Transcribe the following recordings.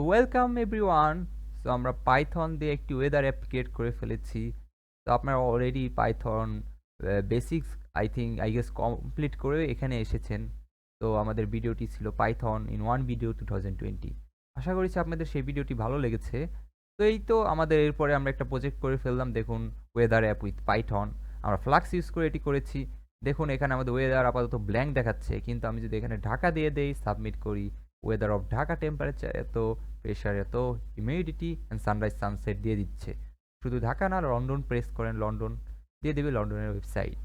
Welcome everyone. So আমরা Python দিয়ে একটি ওয়েদার অ্যাপ ক্রিয়েট করে ফেলেছি। তো আপনারা already Python basics I guess complete করে এখানে এসেছেন। তো আমাদের ভিডিওটি ছিল পাইথন ইন ওয়ান ভিডিও 2020। আশা করছি আপনাদের সেই ভিডিওটি ভালো লেগেছে। তো এই তো আমাদের এরপরে আমরা একটা প্রজেক্ট করে ফেললাম। দেখুন, ওয়েদার অ্যাপ উইথ পাইথন। আমরা ফ্লাক্স ইউজ করে এটি করেছি। দেখুন এখানে আমাদের ওয়েদার আপাতত ব্ল্যাঙ্ক দেখাচ্ছে, কিন্তু আমি যদি এখানে ঢাকা দিয়ে দেই, সাবমিট করি, ওয়েদার অফ ঢাকা টেম্পারেচার এত, প্রেশার এত, হিউমিডিটি অ্যান্ড সানরাইজ সানসেট দিয়ে দিচ্ছে। শুধু ঢাকা না, লন্ডন প্রেস করেন, লন্ডন দিয়ে দেবে, লন্ডনের ওয়েবসাইট,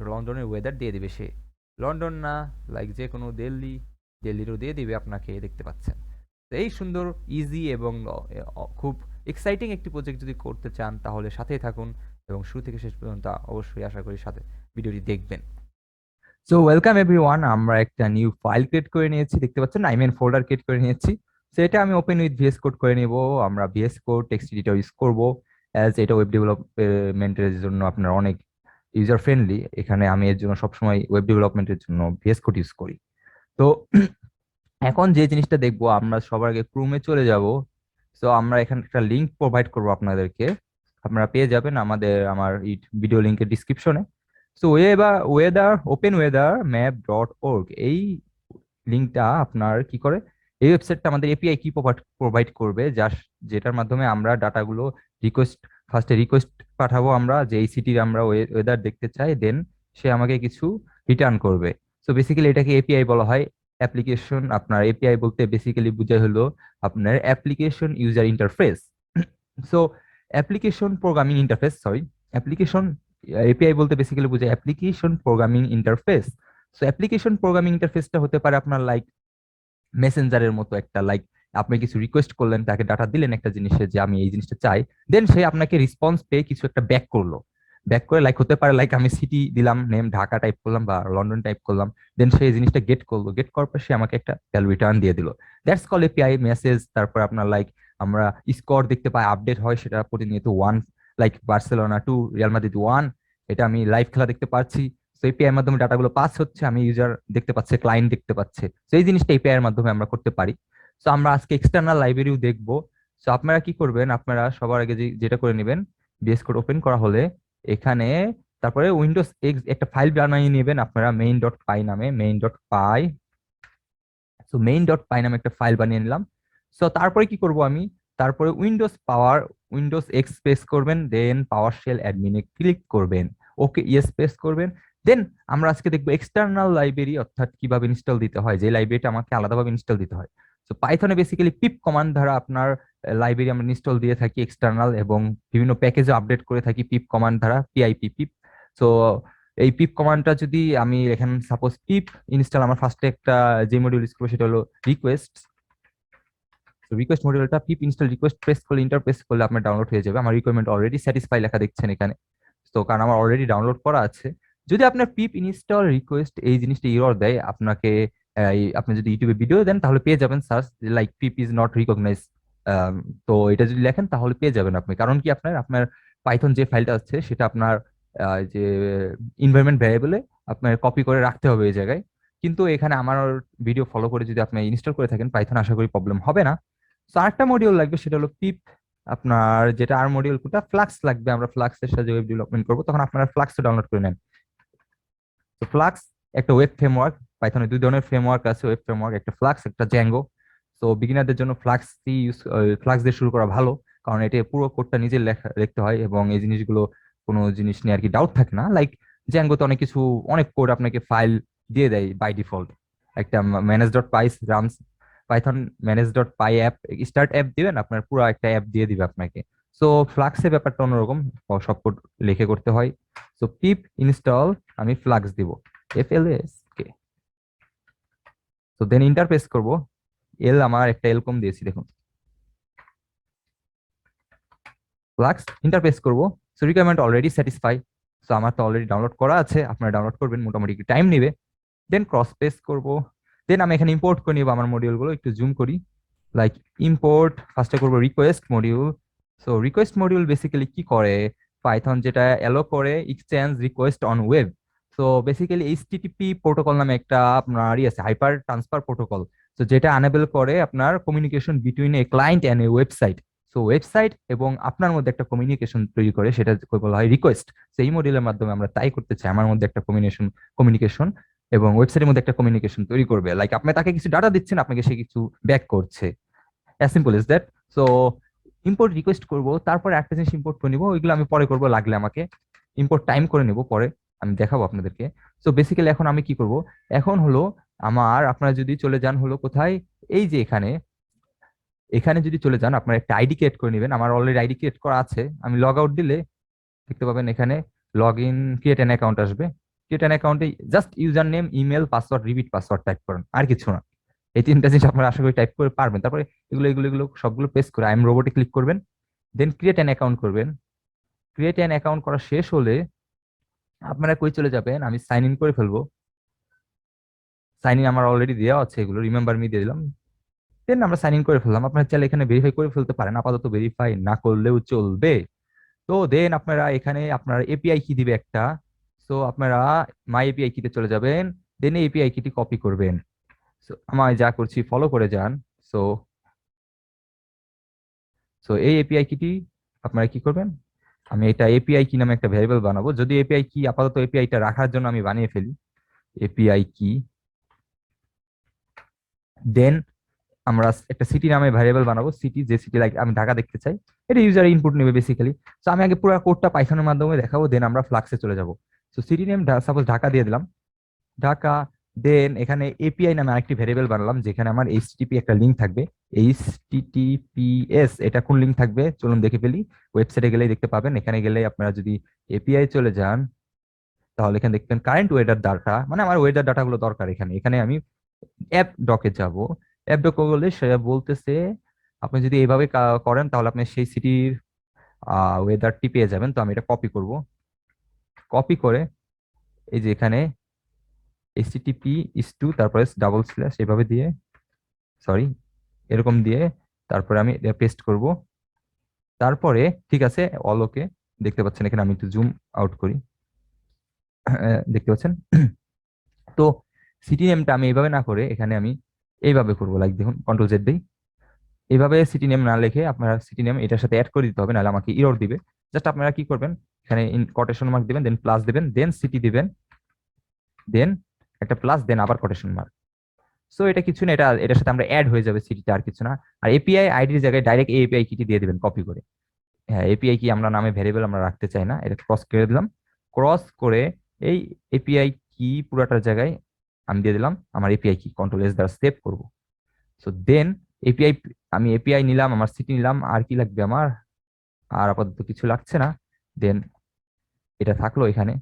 লন্ডনের ওয়েদার দিয়ে দেবে সে। লন্ডন না, লাইক যে কোনো দিল্লিরও দিয়ে দিবে আপনাকে, দেখতে পাচ্ছেন। তো এই সুন্দর, ইজি এবং খুব এক্সাইটিং একটি প্রজেক্ট যদি করতে চান তাহলে সাথেই থাকুন এবং শুরু থেকে শেষ পর্যন্ত অবশ্যই আশা করি সাথে ভিডিওটি দেখবেন। So welcome everyone. আমরা একটা নিউ ফাইল ক্রিয়েট করে নিয়েছি, দেখতে পাচ্ছেন, ফোল্ডার ক্রিয়েট করে নিয়েছি। সো এটা আমি ওপেন উইথ ভিএস কোড করে নিব। আমরা VS code text editor use করব, অ্যাজ এটা ওয়েব ডেভেলপমেন্টের জন্য আপনার অনেক ইউজার ফ্রেন্ডলি। এখানে আমি এর জন্য সবসময় ওয়েব ডেভেলপমেন্টের জন্য ভিএস কোড ইউজ করি। তো এখন যে জিনিসটা দেখবো, আমরা সবার আগে ক্রোমে চলে যাব। সো আমরা এখানে একটা লিংক প্রোভাইড করব আপনাদেরকে, আপনারা পেয়ে যাবেন আমার ভিডিও লিংকের ডিসক্রিপশনে। So open weather map dot org, এই লিঙ্কটা আপনার কি করে, এই ওয়েবসাইটটা আমাদের এপিআই কি প্রোভাইড করবে, যেটার মাধ্যমে আমরা ডাটাগুলো ফার্স্টে রিকোয়েস্ট পাঠাবো আমরা, যে এই সিটির আমরা ওয়েদার দেখতে চাই, দেন সে আমাকে কিছু রিটার্ন করবে। সো বেসিক্যালি এটাকে এপিআই বলা হয়। অ্যাপ্লিকেশন, আপনার এপিআই বলতে বেসিক্যালি বোঝায় হলো আপনার application user interface. So application programming interface, sorry, application API বলতে বেসিক্যালি বোঝায় application programming interface. So application programming ইন্টারফেসটা হতে পারে আপনার লাইক মেসেঞ্জারের মতো একটা, লাইক আপনি কিছু রিকোয়েস্ট করলেন, তাকে ডাটা দিলেন একটা জিনিসের যে আমি এই জিনিসটা চাই, দেন সে আপনাকে রেসপন্স পেয়ে কিছু একটা ব্যাক করলো। ব্যাক করে লাইক হতে পারে, লাইক আমি সিটি দিলাম, নেম ঢাকা টাইপ করলাম বা লন্ডন টাইপ করলাম, দেন সে এই জিনিসটা গেট করলো, গেট করার পর সে আমাকে একটা ভ্যালু রিটার্ন দিয়ে দিল। That's call API message. তারপর আপনার লাইক আমরা স্কোর দেখতে পাই, আপডেট হয় সেটা প্রতিনিয়ত one, like Barcelona 2 Real Madrid 1, এটা আমি লাইভ খেলা দেখতে পাচ্ছি। তো এপিআই এর মাধ্যমে ডাটাগুলো পাস হচ্ছে, আমি ইউজার দেখতে পাচ্ছে, ক্লায়েন্ট দেখতে পাচ্ছে। তো এই জিনিসটা এপিআই এর মাধ্যমে আমরা করতে পারি। তো আমরা আজকে এক্সটার্নাল লাইব্রেরিও দেখবো। তো আপনারা কি করবেন, আপনারা সবার আগে যেটা করে নেবেন, বিএস কোড ওপেন করা হলে এখানে, তারপরে উইন্ডোজ এক্স একটা ফাইল বানিয়ে নেবেন আপনারা, মেইন ডট পাই নামে, মেইন ডট পাই। সো মেইন ডট পাই নামে একটা ফাইল বানিয়ে নিলাম। সো তারপরে কি করব আমি, তারপরে উইন্ডোজ এক্স প্রেস করবেন, দেন পাওয়ার শেল অ্যাডমিনে ক্লিক করবেন, ওকে ইয়েস প্রেস করবেন। দেন আমরা আজকে দেখবো এক্সটার্নাল লাইব্রেরি, অর্থাৎ কিভাবে ইনস্টল দিতে হয়, যে লাইব্রেরিটা আমাকে আলাদাভাবে ইনস্টল দিতে হয়। তো পাইথনে বেসিক্যালি পিপ কমান্ড দ্বারা আপনার লাইব্রেরি আমরা ইনস্টল দিয়ে থাকি এক্সটার্নাল, এবং বিভিন্ন প্যাকেজও আপডেট করে থাকি পিপ কমান্ড দ্বারা, পিআইপি পিপ। তো এই পিপ কমান্ডটা যদি আমি এখানে সাপোজ পিপ ইনস্টল, আমার ফার্স্টে একটা যে মডিউল ইউজ করবো সেটা হলো রিকোয়েস্ট। তো রিকোয়েস্ট মডিউলটা পিপ ইনস্টল রিকোয়েস্ট প্রেস করলে, ইন্টার প্রেস করলে আপনার ডাউনলোড হয়ে যাবে। আমার রিকোয়ারমেন্ট অলরেডি স্যাটিসফাই লেখা দেখছেন এখানে। তো কারণ আমার অলরেডি ডাউনলোড করা আছে। যদি আপনার পিপ ইনস্টল রিকোয়েস্ট এই জিনিসটা এরর দেয় আপনাকে, আপনি যদি ইউটিউবে ভিডিও দেন তাহলে পেয়ে যাবেন search, like pip is not recognize. তো এটা যদি লেখেন তাহলে পেয়ে যাবেন আপনি। কারণ কি, আপনার আপনার পাইথন যে ফাইলটা আছে সেটা আপনার যে ইনভায়রনমেন্ট ভ্যারিয়েবলে আপনার কপি করে রাখতে হবে এই জায়গায়। কিন্তু এখানে আমার ভিডিও ফলো করে যদি আপনি ইনস্টল করে থাকেন পাইথন, আশা করি প্রবলেম হবে না। তো আরেকটা মডিউল লাগবে, সেটা হলো পিপ, আপনার যেটা আর মডিউল কোটা ফ্লাক্স লাগবে। আমরা ফ্লাক্সের সাথে ওয়েব ডেভেলপমেন্ট করবো, তখন আপনারা ফ্লাক্স ডাউনলোড করে নেন। তো ফ্লাক্স একটা ওয়েব ফ্রেমওয়ার্ক, পাইথনে দুই ধরনের ফ্রেমওয়ার্ক আছে, ওয়েব ফ্রেমওয়ার্ক, একটা ফ্লাক্স, একটা জ্যাঙ্গো। তো বিগিনারদের জন্য ফ্লাক্স দিয়ে শুরু করা ভালো, কারণ এটা পুরো কোডটা নিজে লিখতে হয় এবং এই জিনিসগুলো কোনো জিনিস নিয়ে আর কি ডাউট থাকে না। লাইক জ্যাঙ্গোতে অনেক কিছু, অনেক কোড আপনাকে ফাইল দিয়ে দেয় বাই ডিফল্ট। একটা ম্যানেজ ডট পাই রানস, পাইথন ম্যানেজ ডট পাই অ্যাপ স্টার্ট অ্যাপ দিবেন, আপনার পুরো একটা অ্যাপ দিয়ে দিবে আপনাকে। সো ফ্লাক্সের ব্যাপারটা অন্যরকম, সব কোড লিখে করতে হয়। সো পিপ ইনস্টল, আমি ফ্লাক্স দিব, FLS কে। তো দেন ইন্টারফেস করব, আমার একটা এল কম দিয়েছি দেখুন, ফ্লাক্স ইন্টারফেস করব। So requirement already satisfy. So আমার তো অলরেডি ডাউনলোড করা আছে, আপনারা ডাউনলোড করবেন, মোটামুটি একটু টাইম নেবে। দেন ক্রস পেস্ট করব, দেন আমি এখানে ইম্পোর্ট করে নিব আমার মডিউলগুলো, একটু জুম করি, লাইক ইম্পোর্ট ফার্স্টে করব request module. So request module basically কি করে, পাইথন যেটা এলো করে exchange request on web. So basically HTTP protocol নামে একটা আপনার আছে, হাইপার ট্রান্সফার প্রোটোকল। তো যেটা আনেবল করে আপনার communication between a client and a website. So website এবং আপনার মধ্যে একটা কমিউনিকেশন তৈরি করে, সেটা বলা হয় রিকোয়েস্ট। সেই মডিউলের মাধ্যমে আমরা তাই করতে চাই, আমার মধ্যে একটা কমিউনিকেশন এবং ওয়েবসাইটের মধ্যে একটা কমিউনিকেশন তৈরি করবে। লাইক আপনি তাকে কিছু ডাটা দিচ্ছেন, আপনাকে সে কিছু ব্যাক করছে, as simple as that. So import request করব, তারপরে একটা জিনিস ইম্পোর্ট করে নিবো, ওইগুলো আমি পরে করবো, লাগলে আমাকে ইম্পোর্ট টাইম করে নিব, পরে আমি দেখাবো আপনাদেরকে। সো বেসিক্যালি এখন আমি কি করব, এখন হলো আমার, আপনারা যদি চলে যান হলো কোথায়, এই যে এখানে, এখানে যদি চলে যান আপনার একটা আইডি ক্রিয়েট করে নেবেন। আমার অলরেডি আইডি ক্রিয়েট করা আছে, আমি লগ আউট দিলে দেখতে পাবেন এখানে log in create an account আসবে। ক্রিয়েট অ্যান অ্যাকাউন্টে just user name, email, password, repeat password type করেন, আর কিছু না। এই তিনটা জিনিস আপনারা আশা করি টাইপ করে পারবেন। তারপরে এগুলো এগুলো এগুলো সবগুলো পেস্ট করে আই এম রোবটে ক্লিক করবেন, দেন ক্রিয়েট অ্যান অ্যাকাউন্ট করবেন। ক্রিয়েট অ্যান অ্যাকাউন্ট করা শেষ হলে আপনারা কই চলে যাবেন, আমি সাইন ইন করে ফেলবো। সাইন ইন আমার অলরেডি দেওয়া আছে, এগুলো রিমেম্বার মি দিয়ে দিলাম, দেন আমরা সাইন ইন করে ফেললাম। আপনারা চাইলে এখানে ভেরিফাই করে ফেলতে পারেন, আপাতত ভেরিফাই না করলেও চলবে। তো দেন আপনারা এখানে আপনার এপিআই কি দিবে একটা। সো আপনারা মাই এপিআই কিতে চলে যাবেন, দেন এপিআই কিটি কপি করবেন। সো আমি যা করছি ফলো করে যান। সো সো এই এপিআই কিটি আপনারা কি করবেন, আমি এটা এপিআই কি নামে একটা ভ্যারিয়েবল বানাবো। যদি এপিআই কি আপাতত এপিআইটা রাখার জন্য আমি বানিয়ে ফেলি এপিআই কি, দেন আমরা একটা সিটি নামে ভ্যারিয়েবল বানাবো। সিটি, যে সিটি লাইক আমি ঢাকা দেখতে চাই, এটা ইউজার ইনপুট নেবে বেসিক্যালি। তো আমি আগে পুরো কোডটা পাইথনের মাধ্যমে দেখাবো, দেন আমরা ফ্লাক্সে চলে যাব। তো সিটি নেম সাপোজ ঢাকা দিয়ে দিলাম, ঢাকা। দেন এখানে এপিআই নামে আরেকটি ভ্যারিয়েবল বানালাম, যেখানে আমার এইচটিটিপি একটা লিঙ্ক থাকবে। এইচটিটিপিএস এটা কোন লিঙ্ক থাকবে চলুন দেখে ফেলি। ওয়েবসাইটে গেলেই দেখতে পাবেন। এখানে গেলে আপনারা যদি এপিআই চলে যান, তাহলে এখানে দেখবেন কারেন্ট ওয়েদার ডাটা, মানে আমার ওয়েদার ডাটাগুলো দরকার। এখানে এখানে আমি অ্যাপ ডকে যাব। অ্যাপ ডকে বললে সে বলতেছে আপনি যদি এইভাবে করেন তাহলে আপনি সেই সিটির ওয়েদারটি পেয়ে যাবেন। তো আমি এটা কপি করব, কপি করে এই যে এখানে এইচটিটিপি ইস টু তারপরে ডাবল স্ল্যাশ এভাবে দিয়ে, সরি এরকম দিয়ে, তারপরে আমি পেস্ট করব। তারপরে ঠিক আছে, অল ওকে। দেখতে পাচ্ছেন এখানে, আমি একটু জুম আউট করি, দেখতে পাচ্ছেন। তো সিটি নেমটা আমি এইভাবে না করে এখানে আমি এইভাবে করবো, লাইক দেখুন কন্ট্রোল জেড দিই। এইভাবে সিটি নেম না লিখে আপনারা সিটি নেম এটার সাথে অ্যাড করে দিতে হবে, নাহলে আমাকে ইরর দিবে। জাস্ট আপনারা কি করবেন, এখানে কোটেশন মার্ক দিবেন, দেন প্লাস দিবেন, দেন সিটি দিবেন, দেন একটা প্লাস, দেন আবার কোটেশন মার্ক। সো এটা কিছু না, এটা এটার সাথে আমরা অ্যাড হয়ে যাবে সিটিটা, আর কিছু না। আর এপিআই আইডির জায়গায় ডাইরেক্ট এপিআই কিটি দিয়ে দিবেন কপি করে। হ্যাঁ, এপিআই কি আমরা নামে ভেরিয়েবল আমরা রাখতে চাই না, এটা ক্রস করে দিলাম। ক্রস করে এই এপিআই কি পুরাটার জায়গায় আমি দিয়ে দিলাম আমার এপিআই কি, কন্ট্রোল এস দ্বারা সেভ করব। সো দেন এপিআই, আমি এপিআই নিলাম, আমার সিটি নিলাম, আর কি লাগবে আমার, আর আপাতত কিছু লাগছে না। দেন এটা থাকলো এখানে,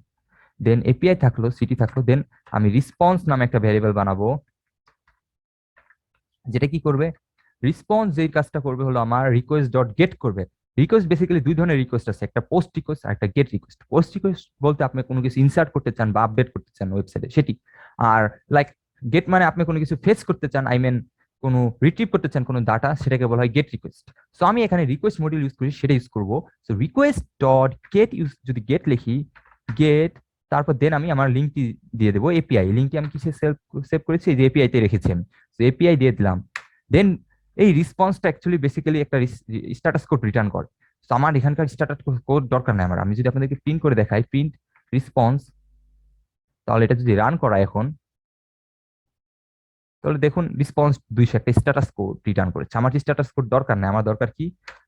দেন এপিআই থাকলো, সিটি থাকলো, দেন আমি রেসপন্স নামে একটা ভেরিয়েবল বানাবো, যেটা কি করবে, রেসপন্স যেই কাজটা করবে হলো আমার রিকোয়েস্ট ডট গেট করবে। রিকোয়েস্ট বেসিক্যালি দুই ধরনের রিকোয়েস্ট আছে, একটা পোস্ট রিকোয়েস্ট আর একটা গেট রিকোয়েস্ট। পোস্ট রিকোয়েস্ট বলতে আপনি কোনো কিছু ইনসার্ট করতে চান বা আপডেট করতে চান ওয়েবসাইটে সেটি। আর লাইক গেট মানে আপনি কোনো কিছু ফেচ করতে চান, আই মিন কোনো রিট্রিভ করতে চান কোনো ডাটা, সেটাকে বলা হয় গেট রিকোয়েস্ট। সো আমি এখানে রিকোয়েস্ট মডিউল ইউজ করি, সেটা ইউজ করবো। So request dot gate use, যদি গেট লিখি গেট, তারপর দেন আমি আমার লিঙ্কটি দিয়ে দেবো, এপিআই লিঙ্কটি আমি কিসে সেভ করেছি, এই যে এপিআই তে রেখেছি আমি। এপিআই দিয়ে দিলাম। দেন এই রেসপন্সটা অ্যাকচুয়ালি বেসিক্যালি একটা স্ট্যাটাস কোড রিটার্ন করে। তো আমার এখানকার স্ট্যাটাস কোড দরকার নাই আমার। আমি যদি আপনাদেরকে প্রিন্ট করে দেখাই, প্রিন্ট রেসপন্স, তাহলে এটা যদি রান করা এখন, তাহলে দেখুন রেসপন্স 200 একটা স্ট্যাটাস কোড রিটার্ন করেছে। আমার স্ট্যাটাস কোড দরকার নেই, আমার দরকার কি,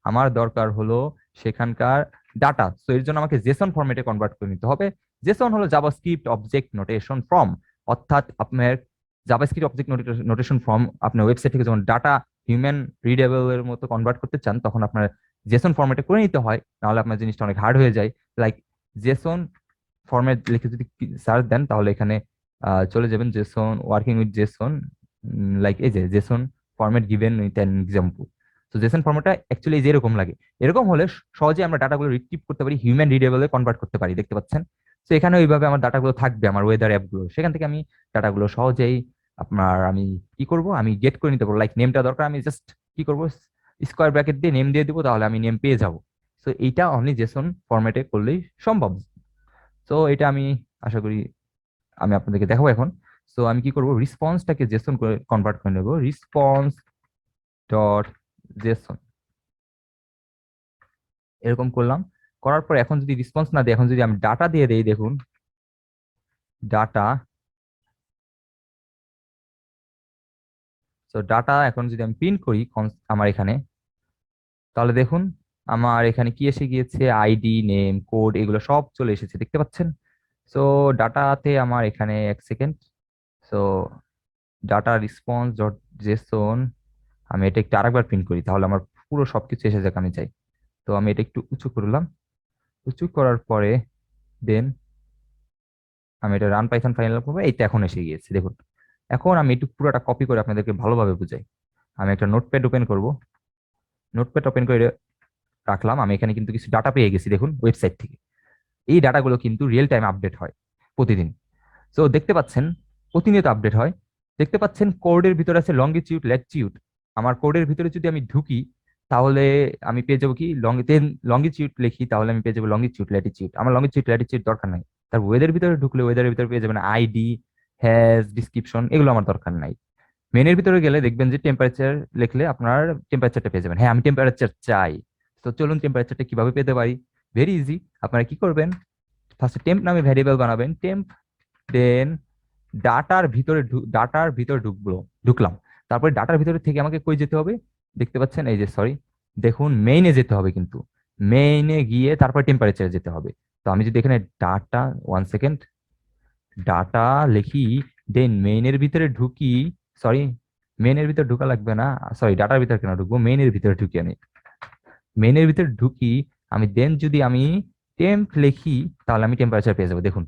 আমার দরকার হলো সেখানকার ডাটা। তো এর জন্য আমাকে জেসন ফরম্যাটে কনভার্ট করে নিতে হবে। জেসন হলো জাভাস্ক্রিপ্ট অবজেক্ট নোটেশন ফর্ম, অর্থাৎ আপনার জাভাস্ক্রিপ্ট অবজেক্ট নোটেশন ফর্ম আপনার ওয়েবসাইট থেকে যখন ডাটা হিউম্যান রিডেবল এর মতো কনভার্ট করতে চান, তখন আপনার জেসন ফরম্যাটে করে নিতে হয়, নাহলে আপনার জিনিসটা অনেক হার্ড হয়ে যায়। লাইক জেসন ফরম্যাট লিখে যদি সার্চ দেন, তাহলে এখানে চলে যাবেন Jason, working with Jason, like এই যে Jason format given with an example. তো জেসন ফরম্যাটটা অ্যাকচুয়ালি যেরকম লাগে, এরকম হলে সহজে আমরা ডাটাগুলো রিট্রিভ করতে পারি, হিউম্যান রিডেবলে কনভার্ট করতে পারি, দেখতে পাচ্ছেন। তো এখানে ওইভাবে আমার ডাটাগুলো থাকবে, আমার ওয়েদার অ্যাপগুলো, সেখান থেকে আমি ডাটাগুলো সহজেই আপনার আমি কি করব, আমি গেট করে নিতে পারবো। লাইক নেমটা দরকার, আমি জাস্ট কি করব, স্কোয়ার ব্র্যাকেট দিয়ে নেম দিয়ে দিব, তাহলে আমি নেম পেয়ে যাব। তো এইটা অনলি জেসন ফরম্যাটে করলেই সম্ভব। তো এটা আমি আশা করি আমি আপনাদেরকে দেখাবো এখন। সো আমি কি করব, রেসপন্সটাকে জেসন করে কনভার্ট করে নেব, রেসপন্স ডট জেসন, এরকম করলাম। করার পর এখন যদি রেসপন্স না দিই, এখন যদি আমি ডাটা দিয়ে দেই, দেখুন ডাটা, তো ডাটা এখন যদি আমি প্রিন্ট করি আমার এখানে, তাহলে দেখুন আমার এখানে কি এসে গিয়েছে, আইডি, নেম, কোড, এগুলো সব চলে এসেছে, দেখতে পাচ্ছেন। সো ডাটাতে আমার এখানে এক second, so data response dot Jason, আমি এটা একটু আরেকবার প্রিন্ট করি, তাহলে আমার পুরো সবকিছু এসে যাক, আমি চাই। তো আমি এটা একটু উঁচু করলাম, উঁচু করার পরে দেন আমি এটা রান পাইথন ফাইনাল করবো, এইটা এখন এসে গিয়েছে দেখুন। এখন আমি একটু পুরোটা কপি করে আপনাদেরকে ভালোভাবে বুঝাই। আমি একটা নোটপ্যাড ওপেন করব, নোটপ্যাড ওপেন করে রাখলাম। আমি এখানে কিন্তু কিছু ডাটা পেয়ে গেছি দেখুন ওয়েবসাইট থেকে। এই ডাটাগুলো কিন্তু রিয়েল টাইম আপডেট হয় প্রতিদিন। সো দেখতে পাচ্ছেন প্রতিনিয়ত আপডেট হয়। দেখতে পাচ্ছেন কোডের ভিতরে আছে লঙ্গিটিউড, ল্যাটিটিউড। আমার কোডের ভিতরে যদি আমি ঢুকি, তাহলে আমি পেয়ে যাবো কি, লঙ্গিটিউড লিখি, তাহলে আমি পেয়ে যাবো লঙ্গিটিউড, ল্যাটিটিউড। আমার লঙ্গিটিউড ল্যাটিটিউড দরকার নাই। তার ওয়েদার ভিতরে ঢুকলে ওয়েদারের ভিতরে পেয়ে যাবেন আইডি, হ্যাজ, ডিসক্রিপশন, এগুলো আমার দরকার নাই। মেনের ভিতরে গেলে দেখবেন যে টেম্পারেচার লিখলে আপনার টেম্পারেচারটা পেয়ে যাবেন। হ্যাঁ, আমি টেম্পারেচার চাই। তো চলুন টেম্পারেচারটা কিভাবে পেতে পারি, ভেরি ইজি। আপনারা কি করবেন, ফার্স্টে টেম্প নামে ভ্যারিয়েবল বানাবেন, টেম্প, দেন ডাটার ভিতরে ঢুকলাম। তারপরে ডাটার ভিতরে থেকে আমাকে কই যেতে হবে, দেখতে পাচ্ছেন এই যে, সরি, দেখুন মেইনে যেতে হবে, কিন্তু মেইনে গিয়ে তারপরে টেম্পারেচারে যেতে হবে। তো আমি যদি এখানে ডাটা, ওয়ান সেকেন্ড, ডাটা লিখি, দেন মেইনের ভিতরে ঢুকি, সরি, মেইনের ভিতরে ঢুকা লাগবে না, সরি, ডাটার ভিতরে কেন ঢুকবো, মেইনের ভিতরে ঢুকি আমি, মেইনের ভিতরে ঢুকি আমি, দেন যদি আমি টেম্প লিখি, তাহলে আমি টেম্পারেচার পেয়ে যাবো দেখুন।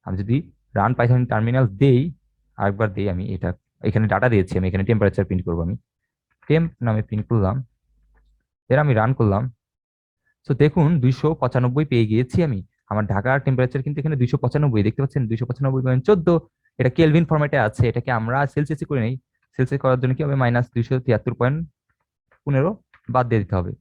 আমি যদি রান পাইথন টার্মিনাল দেই, আরেকবার দেই, আমি এটা এখানে ডাটা দিয়েছি, আমি এখানে টেম্পারেচার প্রিন্ট করবো, আমি টেম্প নামে প্রিন্ট করলাম, এর আমি রান করলাম। তো দেখুন 295 পেয়ে গিয়েছি আমি। আমার ঢাকার টেম্পারেচার কিন্তু এখানে 295, দেখতে পাচ্ছেন 295.14। এটা কেলভিন ফরম্যাটে আছে, এটাকে আমরা সেলসিয়াসে করে নেই। সেলসিয়াস করার জন্য কি হবে, -273.15 বাদ দিয়ে দিতে হবে।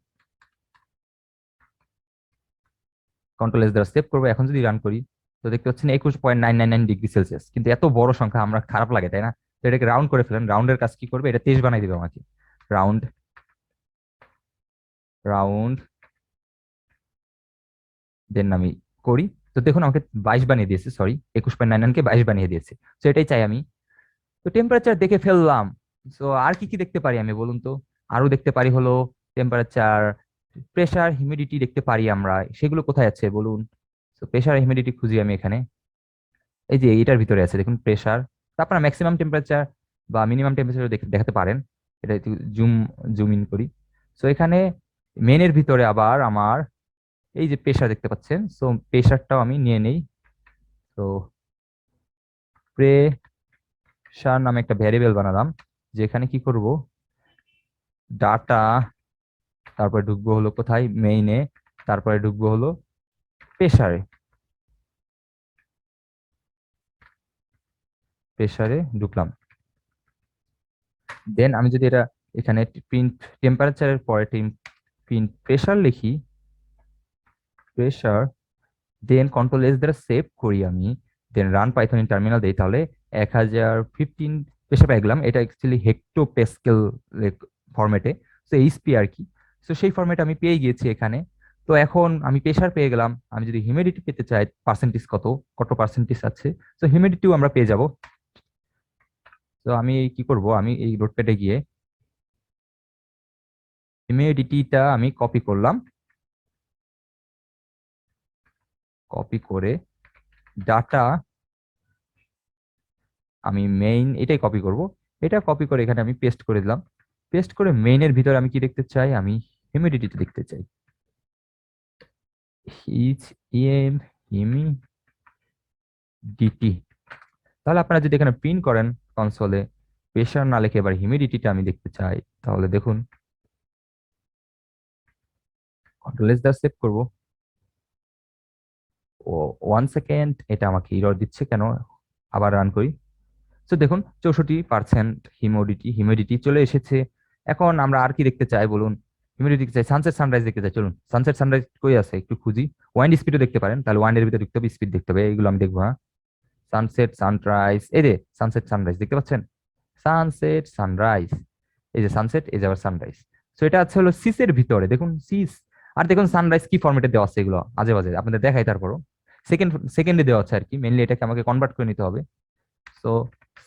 কন্ট্রোল এস দ্বারা সেভ করবো। এখন যদি রান করি, তো দেখতে পাচ্ছেন 21.999 ডিগ্রি সেলসিয়াস, কিন্তু এত বড় সংখ্যা আমরা খারাপ লাগে তাই না? তো এটাকে রাউন্ড করে ফেলেন। রাউন্ডের কাজ কি করবে, এটা 23 বানাই দিবে আমাকে। রাউন্ড, রাউন্ড, দেন আমি করি। তো দেখুন আমাকে 22 বানিয়ে দিয়েছে, সরি, 21.99কে 22 বানিয়ে দিয়েছে। তো এটাই চাই আমি। তো টেম্পারেচার দেখে ফেললাম। তো আর কি কি দেখতে পারি আমি, বলুন তো? আরো দেখতে পারি হলো টেম্পারেচার, প্রেসার, হিউমিডিটি দেখতে পারি আমরা। সেগুলো কোথায় আছে বলুন? তো প্রেসার, হিউমিডিটি খুঁজি আমি এখানে, এই যে এটার ভিতরে আছে দেখুন প্রেসার। তারপর ম্যাক্সিমাম টেম্পারেচার বা মিনিমাম টেম্পারেচার দেখাতে পারেন। এটা একটু জুম জুম ইন করি। সো এখানে মেনের ভিতরে আবার আমার এই যে প্রেসার দেখতে পাচ্ছেন, সো প্রেসারটাও আমি নিয়ে নেই। তো প্রেসার নামে একটা ভ্যারিয়েবল বানালাম, যেখানে কি করব, ডাটা, তারপরে ঢুকবো হলো কোথায়, মেইনে, তারপরে ঢুকবো হলো প্রেসারে, প্রেসারে ঢুকলাম। দেন আমি যদি এটা এখানে প্রিন্ট টেম্পারেচারের পরে প্রিন্ট প্রেসার লিখি, প্রেসার, দেন কন্ট্রোল এস দ্বারা সেভ করি আমি, দেন রান পাইথন ইন টার্মিনাল দেই, তাহলে 1015 প্রেসার পেয়ে গেলাম। এটা অ্যাকচুয়ালি হেক্টো প্যাসকেল ফরম্যাটে, তো এইচপি আর কি। তো সেই ফরম্যাটে আমি পেয়ে গিয়েছি এখানে। তো এখন আমি প্রেসার পেয়ে গেলাম। আমি যদি হিউমিডিটি পেতে চাই, পার্সেন্টেজ কত, কত পার্সেন্টেজ আছে, তো হিউমিডিটিও আমরা পেয়ে যাব। তো আমি কি করব, আমি এই নোটপ্যাডে গিয়ে হিউমিডিটিটা আমি কপি করলাম, কপি করে ডাটা, আমি মেইন এটাই কপি করব, এটা কপি করে এখানে আমি পেস্ট করে দিলাম। পেস্ট করে মেইনের ভিতরে আমি কি দেখতে চাই, আমি হিউমিডিটিটা দেখতে চাই। হিচ ইএম হিউমিডিটি, তাহলে আপনারা যদি এখানে প্রিন্ট করেন কনসোলে, প্রেশার না লিখে এবার হিউমিডিটিটা আমি দেখতে চাই, তাহলে দেখুন কন্ট্রোল এস দা সেভ করব। ও, ওয়ান সেকেন্ড, এটা আমাকে এরর দিচ্ছে কেন, আবার রান করি। তো দেখুন 64% হিউমিডিটি চলে এসেছে। এখন আমরা আর কি দেখতে চাই বলুন? হিউমিডিটি চাই, সানসেট সানরাইজ দেখতে চাই, চলুন সানসেট সানরাইজ কই আছে একটু খুঁজি। ওয়াইন্ড স্পিডও দেখতে পারেন, তাহলে ওয়াইন্ডের ভিতরে দেখতে হবে, স্পিড দেখতে হবে, এগুলো আমি দেখবো। হ্যাঁ, সানসেট সানরাইজ, এই যে সানসেট সানরাইজ দেখতে পাচ্ছেন, সানসেট সানরাইজ, এই যে সানসেট, এই যে আবার সানরাইজ। তো এটা আছে হলো সিসের ভিতরে, দেখুন সিস। আর দেখুন সানরাইজ কি ফরম্যাটে দেওয়া আছে, এগুলো আজে বাজে আপনাদের দেখাই, তারপরও সেকেন্ডে দেওয়া আছে আর কি, মেনলি এটাকে আমাকে কনভার্ট করে নিতে হবে। সো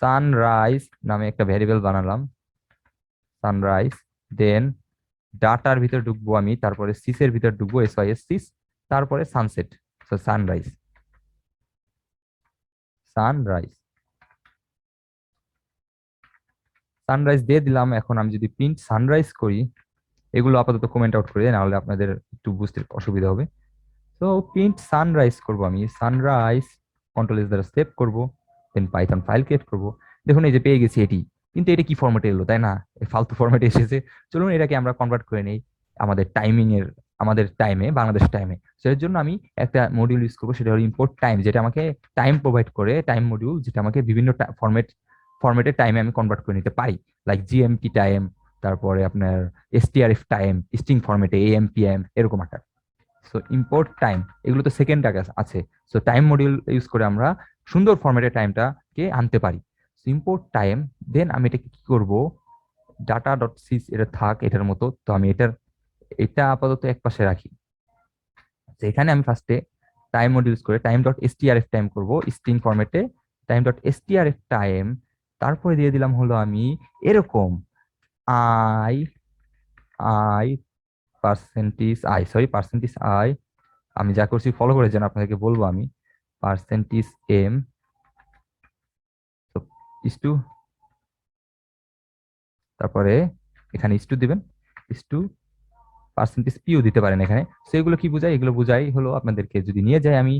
সানরাইজ নামে একটা ভ্যারিয়েবল বানালাম, সানরাইজ, দেন ডাটার ভিতরে ঢুকবো আমি, তারপরে সিসের ভিতরে ঢুকবো, এস সিস, তারপরে sunset, so sunrise, sunrise, sunrise দিয়ে দিলাম। এখন আমি যদি প্রিন্ট সানরাইজ করি, এগুলো আপাতত কমেন্ট আউট করে, নাহলে আপনাদের একটু বুঝতে অসুবিধা হবে। তো প্রিন্ট সানরাইজ করব আমি, সানরাইজ কন্ট্রোল এস দ্বারা সেভ করব, দেন পাইথন ফাইল ক্রিয়েট করব। দেখুন এই যে পেয়ে গেছি এটি, কিন্তু এটা কি ফরম্যাটে এলো তাই না, এই ফালতু ফরম্যাটে এসেছে। চলুন এটাকে আমরা কনভার্ট করে নেই আমাদের টাইমিং এর, আমাদের টাইমে, বাংলাদেশ টাইমে। এর জন্য আমি একটা মডিউল ইউজ করবো, সেটা হলো ইম্পোর্ট টাইম, যেটা আমাকে টাইম প্রোভাইড করে, টাইম মডিউল, যেটা আমাকে বিভিন্ন ফরম্যাটের টাইমে আমি কনভার্ট করে নিতে পারি, লাইক জিএমটি টাইম, তারপরে আপনার এসটিআরএফ টাইম, স্ট্রিং ফরম্যাটে এএমপিএম, এরকম আকার। সো ইম্পোর্ট টাইম, এগুলো তো সেকেন্ড আগে আছে। সো টাইম মডিউল ইউজ করে আমরা সুন্দর ফরম্যাটে টাইমটাকে আনতে পারি। সো ইম্পোর্ট টাইম, দেন আমি এটাকে কি করব, ডাটা ডট সিস, এটা থাক এটার মতো। তো আমি এটা আপাতত এক পাশে রাখি। তো এখানে আমি ফার্স্টে টাইম মডিউল ইউজ করে টাইম ডট এসটিআরএফ টাইম করবো স্ট্রিং ফরম্যাটে, টাইম ডট এসটিআরএফ টাইম, তারপরে দিয়ে দিলাম হলো আমি এরকম আই আই পার্সেন্টেজ আই, আমি যা করছি ফলো করে যেন আপনাদেরকে বলবো আমি, পার্সেন্টেজ এম, ইস টু, তারপরে এখানে ইস টু দিবেন, ইস টু পার্সেন্টেজ পিও দিতে পারেন এখানে। সো এগুলো কি বোঝায়, এগুলো বোঝাই হলো আপনাদেরকে যদি নিয়ে যাই আমি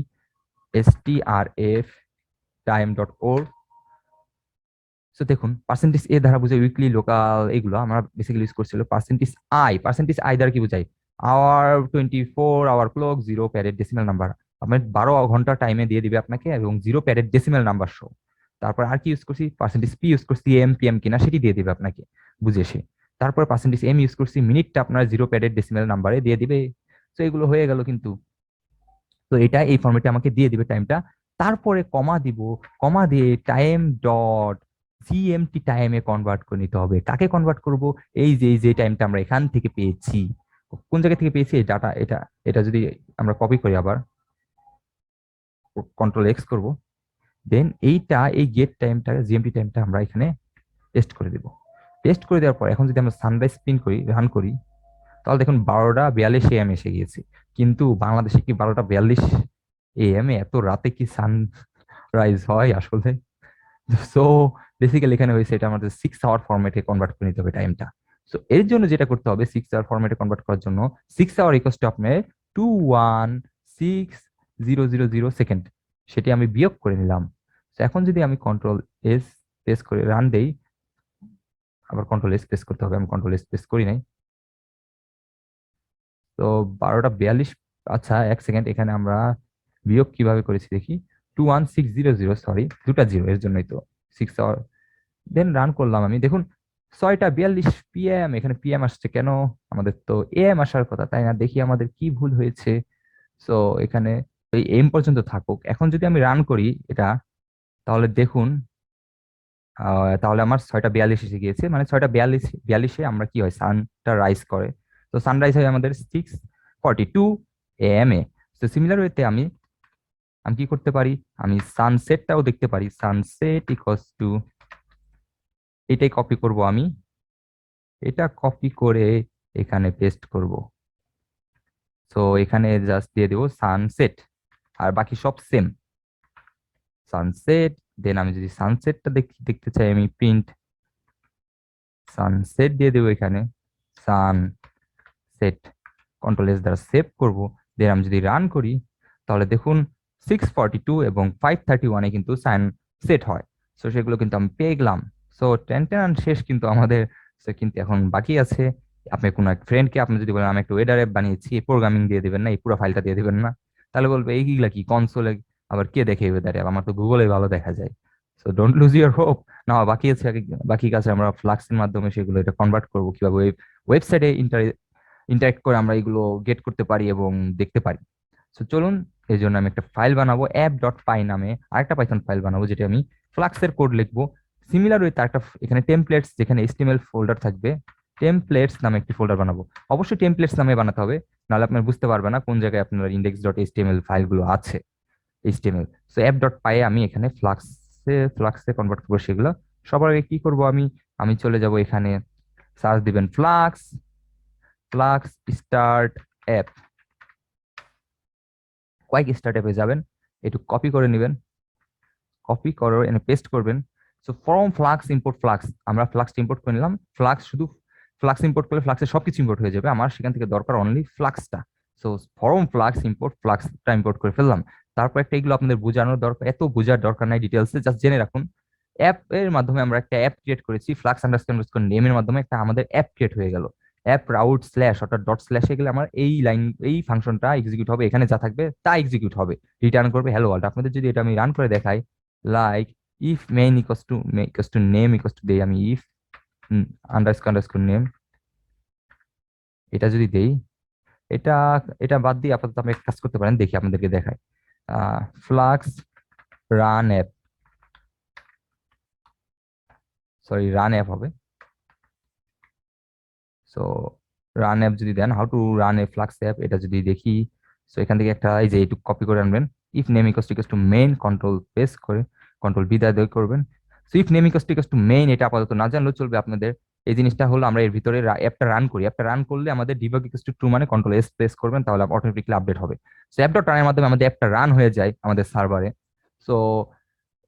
এসটিআরএফ টাইম ডট ওর। সো দেখুন পার্সেন্টেজ এ দ্বারা বোঝায় উইকলি, লোকাল, এগুলো আমরা বেসিক্যালি ইউজ করছিল। পার্সেন্টেজ আই দ্বারা কি বোঝায়, hour, 24 hour clock, zero padded decimal number, আপনার 12 ঘন্টা টাইমে দিয়ে দিবে আপনাকে, এবং zero padded decimal number show. তারপর আর কি ইউজ করছি, পার্সেন্টেজ পি ইউজ করছি, এম পিএম কিনা সেটি দিয়ে দিবে আপনাকে বুঝে সে। তারপর পার্সেন্টেজ এম ইউজ করছি, মিনিটটা আপনার জিরো প্যারেড ডেসিমেল নাম্বারে দিয়ে দিবে। তো এগুলো হয়ে গেল কিন্তু। তো এটা এই ফর্মেটে আমাকে দিয়ে দিবে টাইমটা। তারপরে কমা দিব, কমা দিয়ে টাইম ডট জিএমটি টাইমে কনভার্ট করে নিতে হবে। কাকে কনভার্ট করব, এই যে টাইমটা আমরা এখান থেকে পেয়েছি, কোন জায়গা থেকে পেয়েছি এই ডাটা, এটা এটা যদি আমরা কপি করি, আবার কন্ট্রোল এক্স করব, দেন এই গেট টাইমটা, জিএমটি টাইমটা আমরা এখানে পেস্ট করে দিব। পেস্ট করে দেওয়ার পর এখন যদি আমরা সানরাইজ প্রিন্ট করি, রান করি, তাহলে দেখুন 12:42 AM এসে গিয়েছে। কিন্তু বাংলাদেশে কি 12:42 AM এ এত রাতে কি সানরাইজ হয় আসলে? সো বেসিক্যালি এখানে হয়েছে, এটা আমাদের 6 আওয়ার ফরম্যাটে কনভার্ট করে নিতে হবে টাইমটা। সো এর জন্য যেটা করতে হবে, 6 আওয়ার ফরম্যাটে কনভার্ট করার জন্য 6 আওয়ার ইকুয়ালস টু আপনার 216,000 সেকেন্ড, সেটি আমি বিয়োগ করে নিলাম। তো এখন যদি আমি কন্ট্রোল এস প্রেস করে রান দেই, আবার কন্ট্রোল এস প্রেস করতে হবে, আমি কন্ট্রোল এস প্রেস করি নাই। তো 12:42, আচ্ছা 1 সেকেন্ড, এখানে আমরা বিয়োগ কিভাবে করেছি দেখি, 21600, সরি দুটা জিরো, এর জন্যই তো 6 আওয়ার। দেন রান করলাম আমি, দেখুন 6:42 PM, এখানে পিএম আসছে কেন, আমাদের তো এএম আসার কথা তাই না? দেখি আমাদের কি ভুল হয়েছে। সো এখানে এই এম পর্যন্ত থাকুক। এখন যদি আমি রান করি এটা, তাহলে দেখুন তাহলে আমার 6:42 এসে গিয়েছে, মানে 6:42 আমরা কি হয়, সানটা রাইজ করে। তো সানরাইজ হয় আমাদের 6:42 AM এ। তো সিমিলার ওয়েতে আমি আমি কি করতে পারি, আমি সানসেটটাও দেখতে পারি, সানসেট ইকুয়ালস টু, এটাই কপি করব আমি, এটা কপি করে এখানে পেস্ট করব। তো এখানে জাস্ট দিয়ে দেবো সানসেট, আর বাকি সব সেম, সানসেট। দেন আমি যদি সানসেটটা দেখতে চাই, আমি প্রিন্ট সানসেট দিয়ে দেবো এখানে, সানসেট, কন্ট্রোল এস দ্বারা সেভ করব। দেন আমি যদি রান করি, তাহলে দেখুন 6:42 এবং 5:31-এ কিন্তু সানসেট হয়। সো সেগুলো কিন্তু আমি পেয়ে গেলাম। সো টেন শেষ কিন্তু আমাদের। So কিন্তু এখন বাকি আছে, আপনি কোনো এক ফ্রেন্ডকে আপনি যদি বলেন আমি একটা ওয়েদার অ্যাপ বানিয়েছি, প্রোগ্রামিং দিয়ে দিবেন না, এই পুরো ফাইলটা দিয়ে দিবেন না, তাহলে বলবে এইগুলা কি কনসোলে, আবার কে দেখে ওয়েদার অ্যাপ, আমার তো গুগলে ভালো দেখা যায়। So don't lose your hope. না, বাকি আছে, বাকি কাছে আমরা ফ্লাক্সের মাধ্যমে সেগুলো এটা কনভার্ট করবো, কিভাবে ওয়েবসাইটে ইন্টারেক্ট করে আমরা এগুলো গেট করতে পারি এবং দেখতে পারি। তো চলুন এই জন্য আমি একটা ফাইল বানাবো অ্যাপ ডট পাই নামে, আরেকটা পাইথন ফাইল বানাবো যেটা আমি ফ্লাক্সের কোড লিখবো। সিমিলার ওই তার একটা এখানে টেমপ্লেটস, যেখানে HTML ফোল্ডার থাকবে, টেমপ্লেটস নামে একটি ফোল্ডার বানাবো। অবশ্যই টেমপ্লেটস নামে বানাতে হবে, নাহলে আপনার বুঝতে পারবে না কোন জায়গায় আপনার ইন্ডেক্স ডট এইচটিএমএল ফাইলগুলো আছে। এইচটিএমএল সো অ্যাপ ডট পাই আমি এখানে ফ্লাক্সে কনভার্ট করবো সেগুলো। সবার আগে কি করব আমি, আমি চলে যাব এখানে, সার্চ দিবেন ফ্লাক্স, ফ্লাক্স স্টার্ট অ্যাপ, কয়েক স্টার্ট অ্যাপে যাবেন, একটু কপি করে নেবেন, কপি করে এনে পেস্ট করবেন। So from flux import flask, আমরা ফ্লাক্স ইম্পোর্ট করে নিলাম। ফ্লাক্স শুধু ফ্লাক্স ইম্পোর্ট করলে ফ্লাক্সের সবকিছু ইম্পোর্ট হয়ে যাবে, আমার সেখান থেকে দরকার অনলি ফ্লাক্সটা। সো ফ্রম ফ্লাক্স ইম্পোর্ট ফ্লাক্সটা ইম্পোর্ট করে ফেললাম। তারপর একটা এগুলো আপনাদের বোঝানোর দরকার, এত বোঝার দরকার নাই ডিটেলসে, জাস্ট জেনে রাখুন। অ্যাপ এর মাধ্যমে আমরা একটা অ্যাপ ক্রিয়েট করেছি, ফ্লাক্স আন্ডারস্কোর নেমের মাধ্যমে একটা আমাদের অ্যাপ ক্রিয়েট হয়ে গেল। অ্যাপ রাউট স্ল্যাশ অর্থাৎ ডট স্ল্যাশে গেলে আমার এই লাইন, এই ফাংশনটা এক্সিকিউট হবে, এখানে যা থাকবে তা এক্সিকিউট হবে, রিটার্ন করবে হ্যালো ওয়ার্ল্ড। আপনাদের যদি এটা আমি রান করে দেখাই, like if main equals to name equals to দেই, আমি ইফ আন্ডারস্কোর নেম, এটা যদি দেই, এটা এটা বাদ দিয়ে আপাতত আপনি একটা কাজ করতে পারেন, দেখি আপনাদেরকে দেখাই। Flux run app, sorry run app হবে। সো রান অ্যাপ যদি দেন, how to run a flux app, এটা যদি দেখি, সো এখান থেকে একটা এই যে এইটুকু কপি করে আনবেন, if name equals to main, control press করে কন্ট্রোল বি দিয়ে করবেন। So if name equals to main, এটা আপাতত না জানলেও চলবে আপনাদের। এই জিনিসটা হলো আমরা এর ভিতরে অ্যাপটা রান করি, অ্যাপটা রান করলে আমাদের ডিবাগ ইকুয়ালস টু ট্রু মানে কন্ট্রোল এস প্রেস করবেন, তাহলে অটোমেটিকলি আপডেট হবে। সো অ্যাপ ডট রানের মাধ্যমে আমাদের অ্যাপটা রান হয়ে যায় আমাদের সার্ভারে। সো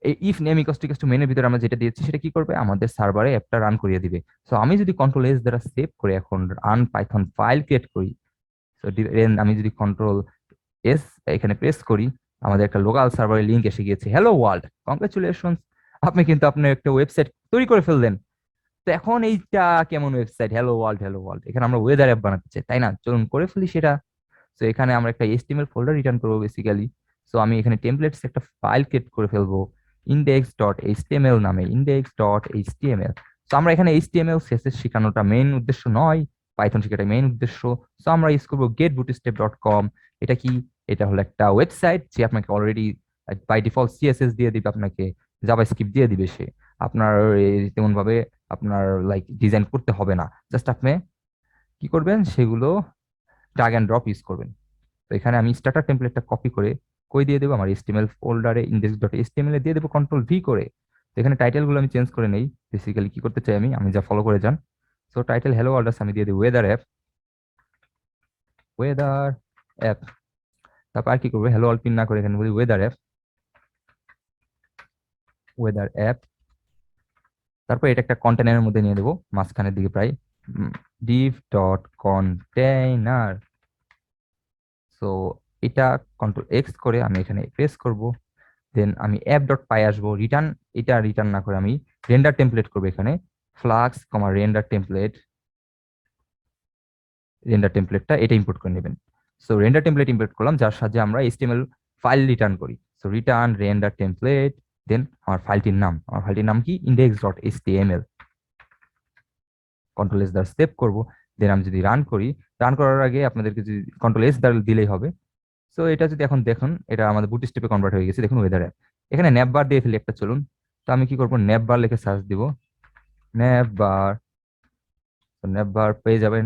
এই ইফ নেম ইকুয়ালস টু মেনের ভিতরে আমরা যেটা দিয়েছি সেটা কি করবে, আমাদের সার্ভারে অ্যাপটা রান করিয়ে দিবে। সো আমি যদি কন্ট্রোল এস দ্বারা সেভ করে এখন রান পাইথন ফাইল ক্রিয়েট করি, সো আমি যদি কন্ট্রোল এস এখানে প্রেস করি, আমাদের একটা লোকাল সার্ভারের লিংক এসে গিয়েছে, হ্যালো ওয়ার্ল্ড, কংগ্রেচুলেশন, আপনি কিন্তু আপনার একটা ওয়েবসাইট তৈরি করে ফেললেন। তো এখন এইটা কেমন website, hello world, hello world, এখানে আমরা ওয়েদার অ্যাপ বানাতে চাই, তাই না? চলুন করে ফেলি সেটা। সো এখানে আমরা একটা HTML ফোল্ডার রিটার্ন করবো বেসিক্যালি। সো আমি এখানে টেমপ্লেটস একটা ফাইল ক্রিয়েট করে ফেলবো ইন্ডেক্স ডট এইচটিএমএল নামে, ইন্ডেক্স ডট এইচটিএমএল। সো আমরা এখানে HTML CSS শেখানোটা মেইন উদ্দেশ্য নয়, পাইথন শেখাটা মেইন উদ্দেশ্য। সো আমরা ইউজ করবো getbootstrap.com। এটা কি, এটা হলো একটা ওয়েবসাইট যে আপনাকে অলরেডি বাই ডিফল্ট CSS দিয়ে দিবে, আপনাকে জাভাস্ক্রিপ্ট দিয়ে দিবে সে, আপনার তেমন ভাবে আপনার লাইক ডিজাইন করতে হবে না, জাস্ট আপনি কি করবেন সেগুলো ড্রাগ অ্যান্ড ড্রপ ইউজ করবেন। তো এখানে আমি স্টার্টার টেমপ্লেটটা কপি করে কই দিয়ে দেবো, আমার HTML ফোল্ডারে ইন্ডেক্স ডট এইচটিএমএল এ দিয়ে দেবো কন্ট্রোল ভি করে। তো এখানে টাইটেলগুলো আমি চেঞ্জ করে নেই, বেসিক্যালি কি করতে চাই আমি, আমি যা ফলো করে যান। সো টাইটেল হ্যালো ওয়ার্ল্ড আমি দিয়ে দিই ওয়েদার অ্যাপ, ওয়েদার অ্যাপ। তারপর আর কি করবো, হ্যালো ওয়ার্ল্ড পিন না করে এখানে বলি ওয়েদার অ্যাপ, ওয়েদার অ্যাপ। তারপর এটা একটা কন্টেনারের মধ্যে নিয়ে দেবো মাঝখানের দিকে প্রায়, div ডট কন্টেইনার। সো এটা কন্ট্রোল এক্স করে আমি এখানে প্রেস করব, দেন আমি অ্যাপ ডট পাই আসবো, রিটার্ন, এটা রিটার্ন না করে আমি রেন্ডার টেমপ্লেট করবো এখানে, ফ্লাক্স কমা রেন্ডার টেমপ্লেট, রেন্ডার টেমপ্লেটটা এটা ইম্পোর্ট করে নেবেন। সো রেন্ডার টেমপ্লেট ইম্পোর্ট করলাম, যার সাহায্যে আমরা HTML ফাইল রিটার্ন করি। সো রিটার্ন রেন্ডার টেমপ্লেট, দেন আমার ফাইলটির নাম, আমার ফাইলটির নাম কি, index dot HTML, control S দ্বারা সেভ করবো। দেন আমি যদি রান করি, রান করার আগে আপনাদেরকে যদি কন্ট্রোল এস দ্বারা দিলেই হবে। সো এটা যদি এখন দেখুন, এটা আমাদের বুটস্ট্র্যাপে কনভার্ট হয়ে গেছে, দেখুন ওয়েদার অ্যাপ। এখানে ন্যাপ বার দিয়ে ফেলি একটা, চলুন। তো আমি কি করবো, ন্যাপ বার লিখে সার্চ দিব, ন্যাপ বার, ন্যাপ বার পেয়ে যাবেন,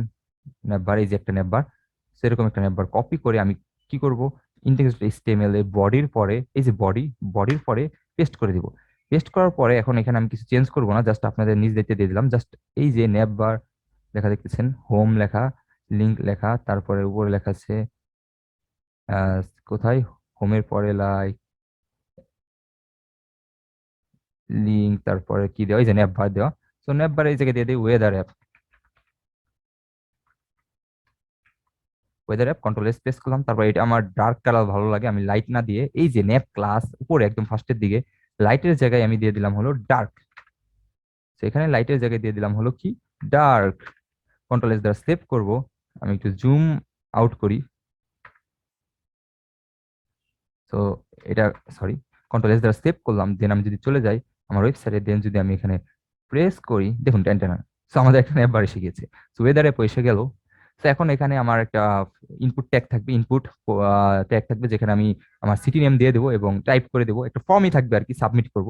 ন্যাপ বার, এই যে একটা ন্যাপ বার, সেরকম একটা ন্যাপ বার কপি করে আমি কি করব, ইন্ডেক্স এইচটিএমএল এর বডির পরে, এই যে বডির পরে পেস্ট করে দিব। পেস্ট করার পরে এখন এখানে আমি কিছু চেঞ্জ করবো না, জাস্ট আপনাদের নিজ দেখতে দিয়ে দিলাম, জাস্ট এই যে ন্যাপ বার লেখা দেখতেছেন, হোম লেখা, লিঙ্ক লেখা, তারপরে উপরে লেখা আছে কোথায়, হোমের পরে লাইক লিঙ্ক, তারপরে কি দেওয়া, এই যে ন্যাপ বার দেওয়া। তো ন্যাপ বার এই জায়গায় দিয়ে দিই weather app, weather app, control S press করলাম। তারপর এটা আমার ডার্ক কালার ভালো লাগে, আমি লাইট না দিয়ে এই যে ন্যাপ ক্লাস উপরে একদম ফার্স্টের দিকে লাইটের জায়গায় আমি দিয়ে দিলাম হলো ডার্ক, সেখানে লাইটের জায়গায় দিয়ে দিলাম হলো কি ডার্ক। কন্ট্রোল এস দ্বারা সেভ করব, আমি একটু জুম আউট করি। তো এটা, সরি, কন্ট্রোল এস দ্বারা সেভ করলাম। দেন আমি যদি চলে যাই আমার ওয়েবসাইটে, দেন যদি আমি এখানে প্রেস করি, দেখুন টেন টেন, সো আমাদের একটা অ্যাপ বার এসে গেছে। সো ওয়েদার অ্যাপ এসে গেল। তো এখন এখানে আমার একটা ইনপুট ট্যাগ থাকবে, ইনপুট ট্যাগ থাকবে, যেখানে আমি আমার সিটি নেম দিয়ে দেবো এবং টাইপ করে দেবো, একটা ফর্মই থাকবে আর কি, সাবমিট করব।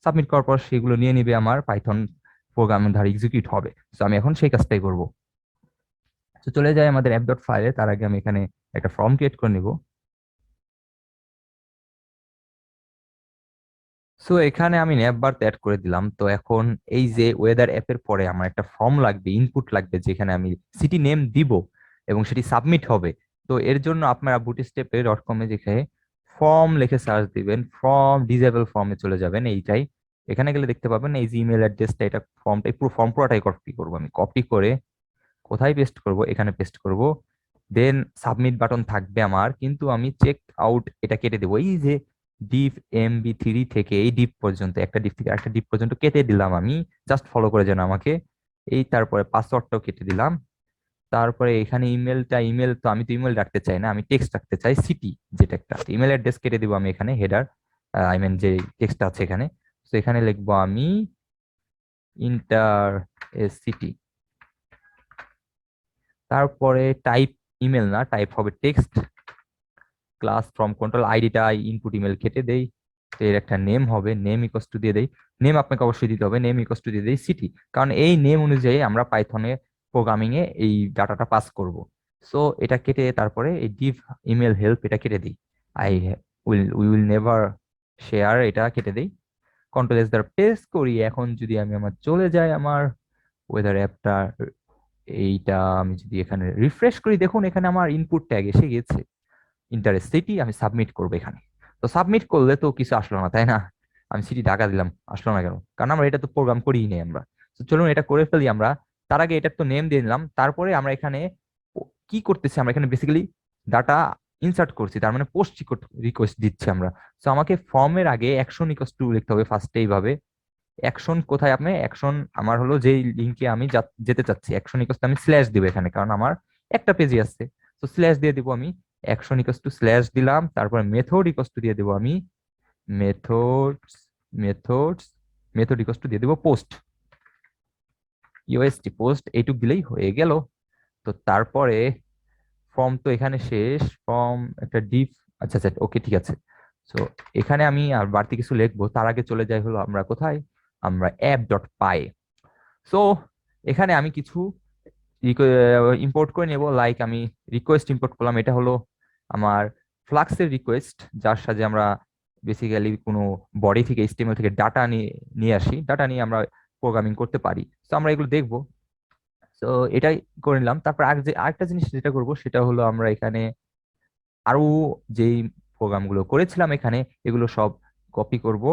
সাবমিট করার পর সেগুলো নিয়ে নিবে আমার পাইথন প্রোগ্রাম ধারে এক্সিকিউট হবে। তো আমি এখন সেই কাজটাই করব। তো চলে যাই আমাদের অ্যাপ ডট ফাইলে, তার আগে আমি এখানে একটা ফর্ম ক্রিয়েট করে নিব। সো এখানে আমি নেভবার অ্যাড করে দিলাম। তো এখন এই যে ওয়েদার অ্যাপের পরে আমার একটা ফর্ম লাগবে, ইনপুট লাগবে, যেখানে আমি সিটি নেম দিব এবং সেটি সাবমিট হবে। তো এর জন্য আপনারা বুটস্ট্র্যাপে .com-এ যেখানে ফর্ম লিখে সার্চ দিবেন, ফর্ম ডিজেবল ফর্মে চলে যাবেন। এইটাই এখানে গেলে দেখতে পাবেন এই যে ইমেল অ্যাড্রেসটা, এটা ফর্মটাই, পুরো ফর্ম পুরোটাই কপি করবো আমি। কপি করে কোথায় পেস্ট করব? এখানে পেস্ট করব। দেন সাবমিট বাটন থাকবে আমার, কিন্তু আমি চেক আউট এটা কেটে দেবো। এই যে ডিপ MB3 থেকে এই ডিপ পর্যন্ত, একটা ডিপ থেকে একটা ডিপ পর্যন্ত কেটে দিলাম আমি, জাস্ট ফলো করে যেন আমাকে। এই তারপরে পাসওয়ার্ডটাও কেটে দিলাম। তারপরে এখানে ইমেলটা, ইমেল তো আমি তো ইমেল রাখতে চাই না, আমি টেক্সট রাখতে চাই, সিটি যেটা একটা ইমেল অ্যাড্রেস কেটে দিব আমি এখানে, হেডার যে টেক্সটটা আছে এখানে। তো এখানে লিখবো আমি ইন্টার সিটি। তারপরে টাইপ ইমেল না, টাইপ হবে টেক্সট। ক্লাস ফ্রম কন্ট্রোল আইডিটা ইনপুট ইমেল কেটে দেই। তো এর একটা নেম হবে, নেম ইকোয়াস টু দিয়ে দেই। নেম আপনাকে অবশ্যই দিতে হবে, নেম ইকোয়াস টু দিয়ে দেই সিটি, কারণ এই নেম অনুযায়ী আমরা পাইথনে প্রোগ্রামিং এ এই ডাটাটা পাস করব। সো এটা কেটে তারপরে এই ডিভ ইমেল হেল্প এটা কেটে দিই। I we will never share এটা কেটে দেই। কন্ট্রোল এস দ্বারা পেস্ট করি। এখন যদি আমি আমার চলে যাই আমার ওয়েদার অ্যাপটা, এইটা আমি যদি এখানে রিফ্রেশ করি, দেখুন এখানে আমার ইনপুট ট্যাগ এসে গেছে, ইন্টারেস্ট সিটি। আমি সাবমিট করবো এখানে। তো সাবমিট করলে তো কিছু আসলো না, তাই না? আমি সিটি ঢাকা দিলাম, আসলো না কেন? কারণ আমরা এটা তো প্রোগ্রাম করিই নেই আমরা। তো চলুন এটা করে ফেলি আমরা। তার আগে এটার তো নেম দিয়ে দিলাম, তারপরে আমরা এখানে কি করতেছি, আমরা এখানে বেসিক্যালি ডাটা ইনসার্ট করছি, তার মানে পোস্ট রিকোয়েস্ট দিচ্ছি আমরা। তো আমাকে ফর্মের আগে অ্যাকশন ইকুয়ালস টু লিখতে হবে ফার্স্টে এইভাবে। অ্যাকশন কোথায়? আপনি অ্যাকশন আমার হলো যেই লিঙ্কে আমি যেতে চাচ্ছি, অ্যাকশন ইকুয়ালস আমি স্ল্যাশ দিব এখানে, কারণ আমার একটা পেজই আছে। তো স্ল্যাশ দিয়ে দিব আমি, অ্যাকশন ইকুয়ালস টু স্ল্যাশ দিলাম। তারপর মেথড ইকুয়ালস টু দিয়ে দিব আমি methods, methods, method equals to দিয়ে দিব পোস্ট, ইউএসটি পোস্ট, এইটুক দিলেই হয়ে গেল। তো তারপরে ফর্ম তো এখানে শেষ, ফর্ম একটা ডিপ, আচ্ছা আচ্ছা ওকে ঠিক আছে। তো এখানে আমি আর বাড়তি কিছু লিখবো, তার আগে চলে যাই হলো আমরা কোথায়, আমরা অ্যাপ ডট পাই। সো এখানে আমি কিছু ইম্পোর্ট করে নেব, লাইক আমি রিকোয়েস্ট ইম্পোর্ট করলাম। এটা হলো আমার ফ্লাক্সের রিকোয়েস্ট, যার সাথে আমরা বেসিক্যালি কোনো বডি থেকে HTML থেকে ডাটা নিয়ে নিয়ে আসি, ডাটা নিয়ে আমরা প্রোগ্রামিং করতে পারি। তো আমরা এগুলো দেখবো। তো এটাই করে নিলাম। তারপর আরেকটা জিনিস যেটা করব সেটা হলো আমরা এখানে আরো যেই প্রোগ্রামগুলো করেছিলাম এখানে, এগুলো সব কপি করব।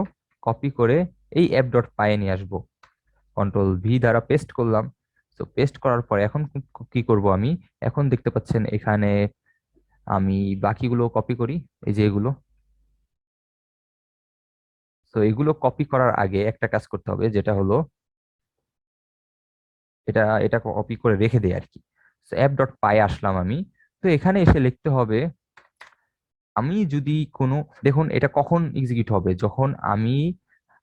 কপি করে এই অ্যাপ ডট পায়ে নিয়ে আসবো, কন্ট্রোল V দ্বারা পেস্ট করলাম। তো পেস্ট করার পরে এখন কি করব আমি, এখন দেখতে পাচ্ছেন এখানে আমি বাকিগুলো কপি করি, এই যে এগুলো। তো এগুলো কপি করার আগে একটা কাজ করতে হবে, যেটা হলো এটা এটা কপি করে রেখে দেয় আর কি। তো অ্যাপ ডট পাই আসলাম আমি। তো এখানে এসে লিখতে হবে, আমি যদি কোনো, দেখুন এটা কখন এক্সিকিউট হবে, যখন আমি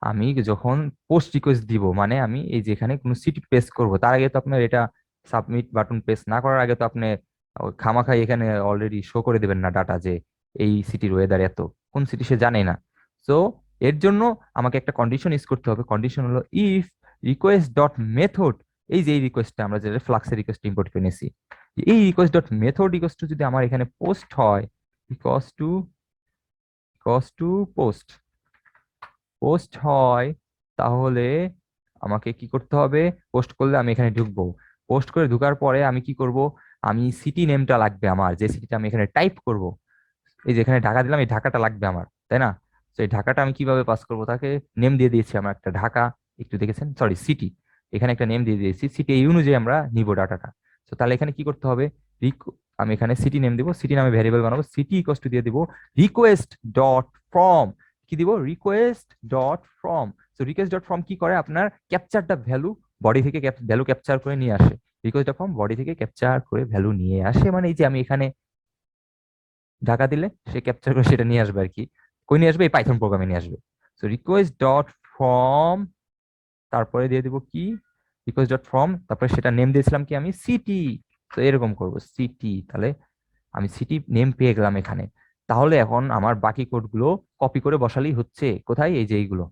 আমি যখন পোস্ট রিকোয়েস্ট দিব, মানে আমি এই যে এখানে কোনো সিটি পেস্ট করব, তার আগে তো আপনার এটা সাবমিট বাটন প্রেস না করার আগে তো আপনি খামাখাই এখানে অলরেডি শো করে দেবেন না ডাটা, যে এই সিটির ওয়েদার এত, কোন সিটি সে জানে না। সো এর জন্য আমাকে একটা কন্ডিশন ইউজ করতে হবে। কন্ডিশন হলো ইফ রিকোয়েস্ট ডট মেথড, এই যে এই রিকোয়েস্টটা আমরা যেটা ফ্লাক্সের রিকোয়েস্ট ইম্পোর্ট করে নিয়েছি, এই রিকোয়েস্ট ডট মেথড রিকোয়েস্ট যদি আমার এখানে পোস্ট হয়, ইকস টু পোস্ট, পোস্ট হয়, তাহলে আমাকে কি করতে হবে, পোস্ট করলে আমি এখানে ঢুকবো। পোস্ট করে ঢুকার পরে আমি কি করব, আমি সিটি নেমটা লাগবে আমার, যে সিটিটা আমি এখানে টাইপ করব। এই যে এখানে ঢাকা দিলাম, এই ঢাকাটা লাগবে আমার, তাই না? তো এই ঢাকাটা আমি কিভাবে পাস করব, তাকে নেম দিয়ে দিয়েছি আমার একটা ঢাকা, একটু দেখেছেন, সরি সিটি, এখানে একটা নেম দিয়ে দিয়েছি সিটি, এই অনুযায়ী আমরা নিব ডাটাটা। তো তাহলে এখানে কি করতে হবে, আমি এখানে সিটি নেম দিব, সিটি নামে ভ্যারিয়েবল বানাবো, সিটি ইকুয়ালস টু দিয়ে দিব রিকোয়েস্ট ডট ফ্রম, কি দিব, রিকোয়েস্ট ডট ফ্রম। তো রিকোয়েস্ট ডট ফ্রম কি করে, আপনার ক্যাপচারটা ভ্যালু বডি থেকে ভ্যালু ক্যাপচার করে নিয়ে আসে। রিকোয়েস্ট ডট ফ্রম বডি থেকে ক্যাপচার করে ভ্যালু নিয়ে আসে, মানে এই যে আমি এখানে ঢাকা দিলে সে ক্যাপচার করে সেটা নিয়ে আসবে আর কি। কই নিয়ে আসবে, এই পাইথন প্রোগ্রামে নিয়ে আসবে। তো রিকোয়েস্ট ডট ফ্রম, তারপরে দিয়ে দিব কি, রিকোয়েস্ট ডট ফ্রম, তারপরে সেটা নেম দিয়েছিলাম কি আমি, সিটি। তো এরকম করব সিটি, তাহলে আমি সিটি নেম পেয়ে গেলাম এখানে। তাহলে এখন আমার বাকি কোডগুলো কপি করে বসালেই হচ্ছে। কোথায়? এই যে এইগুলো,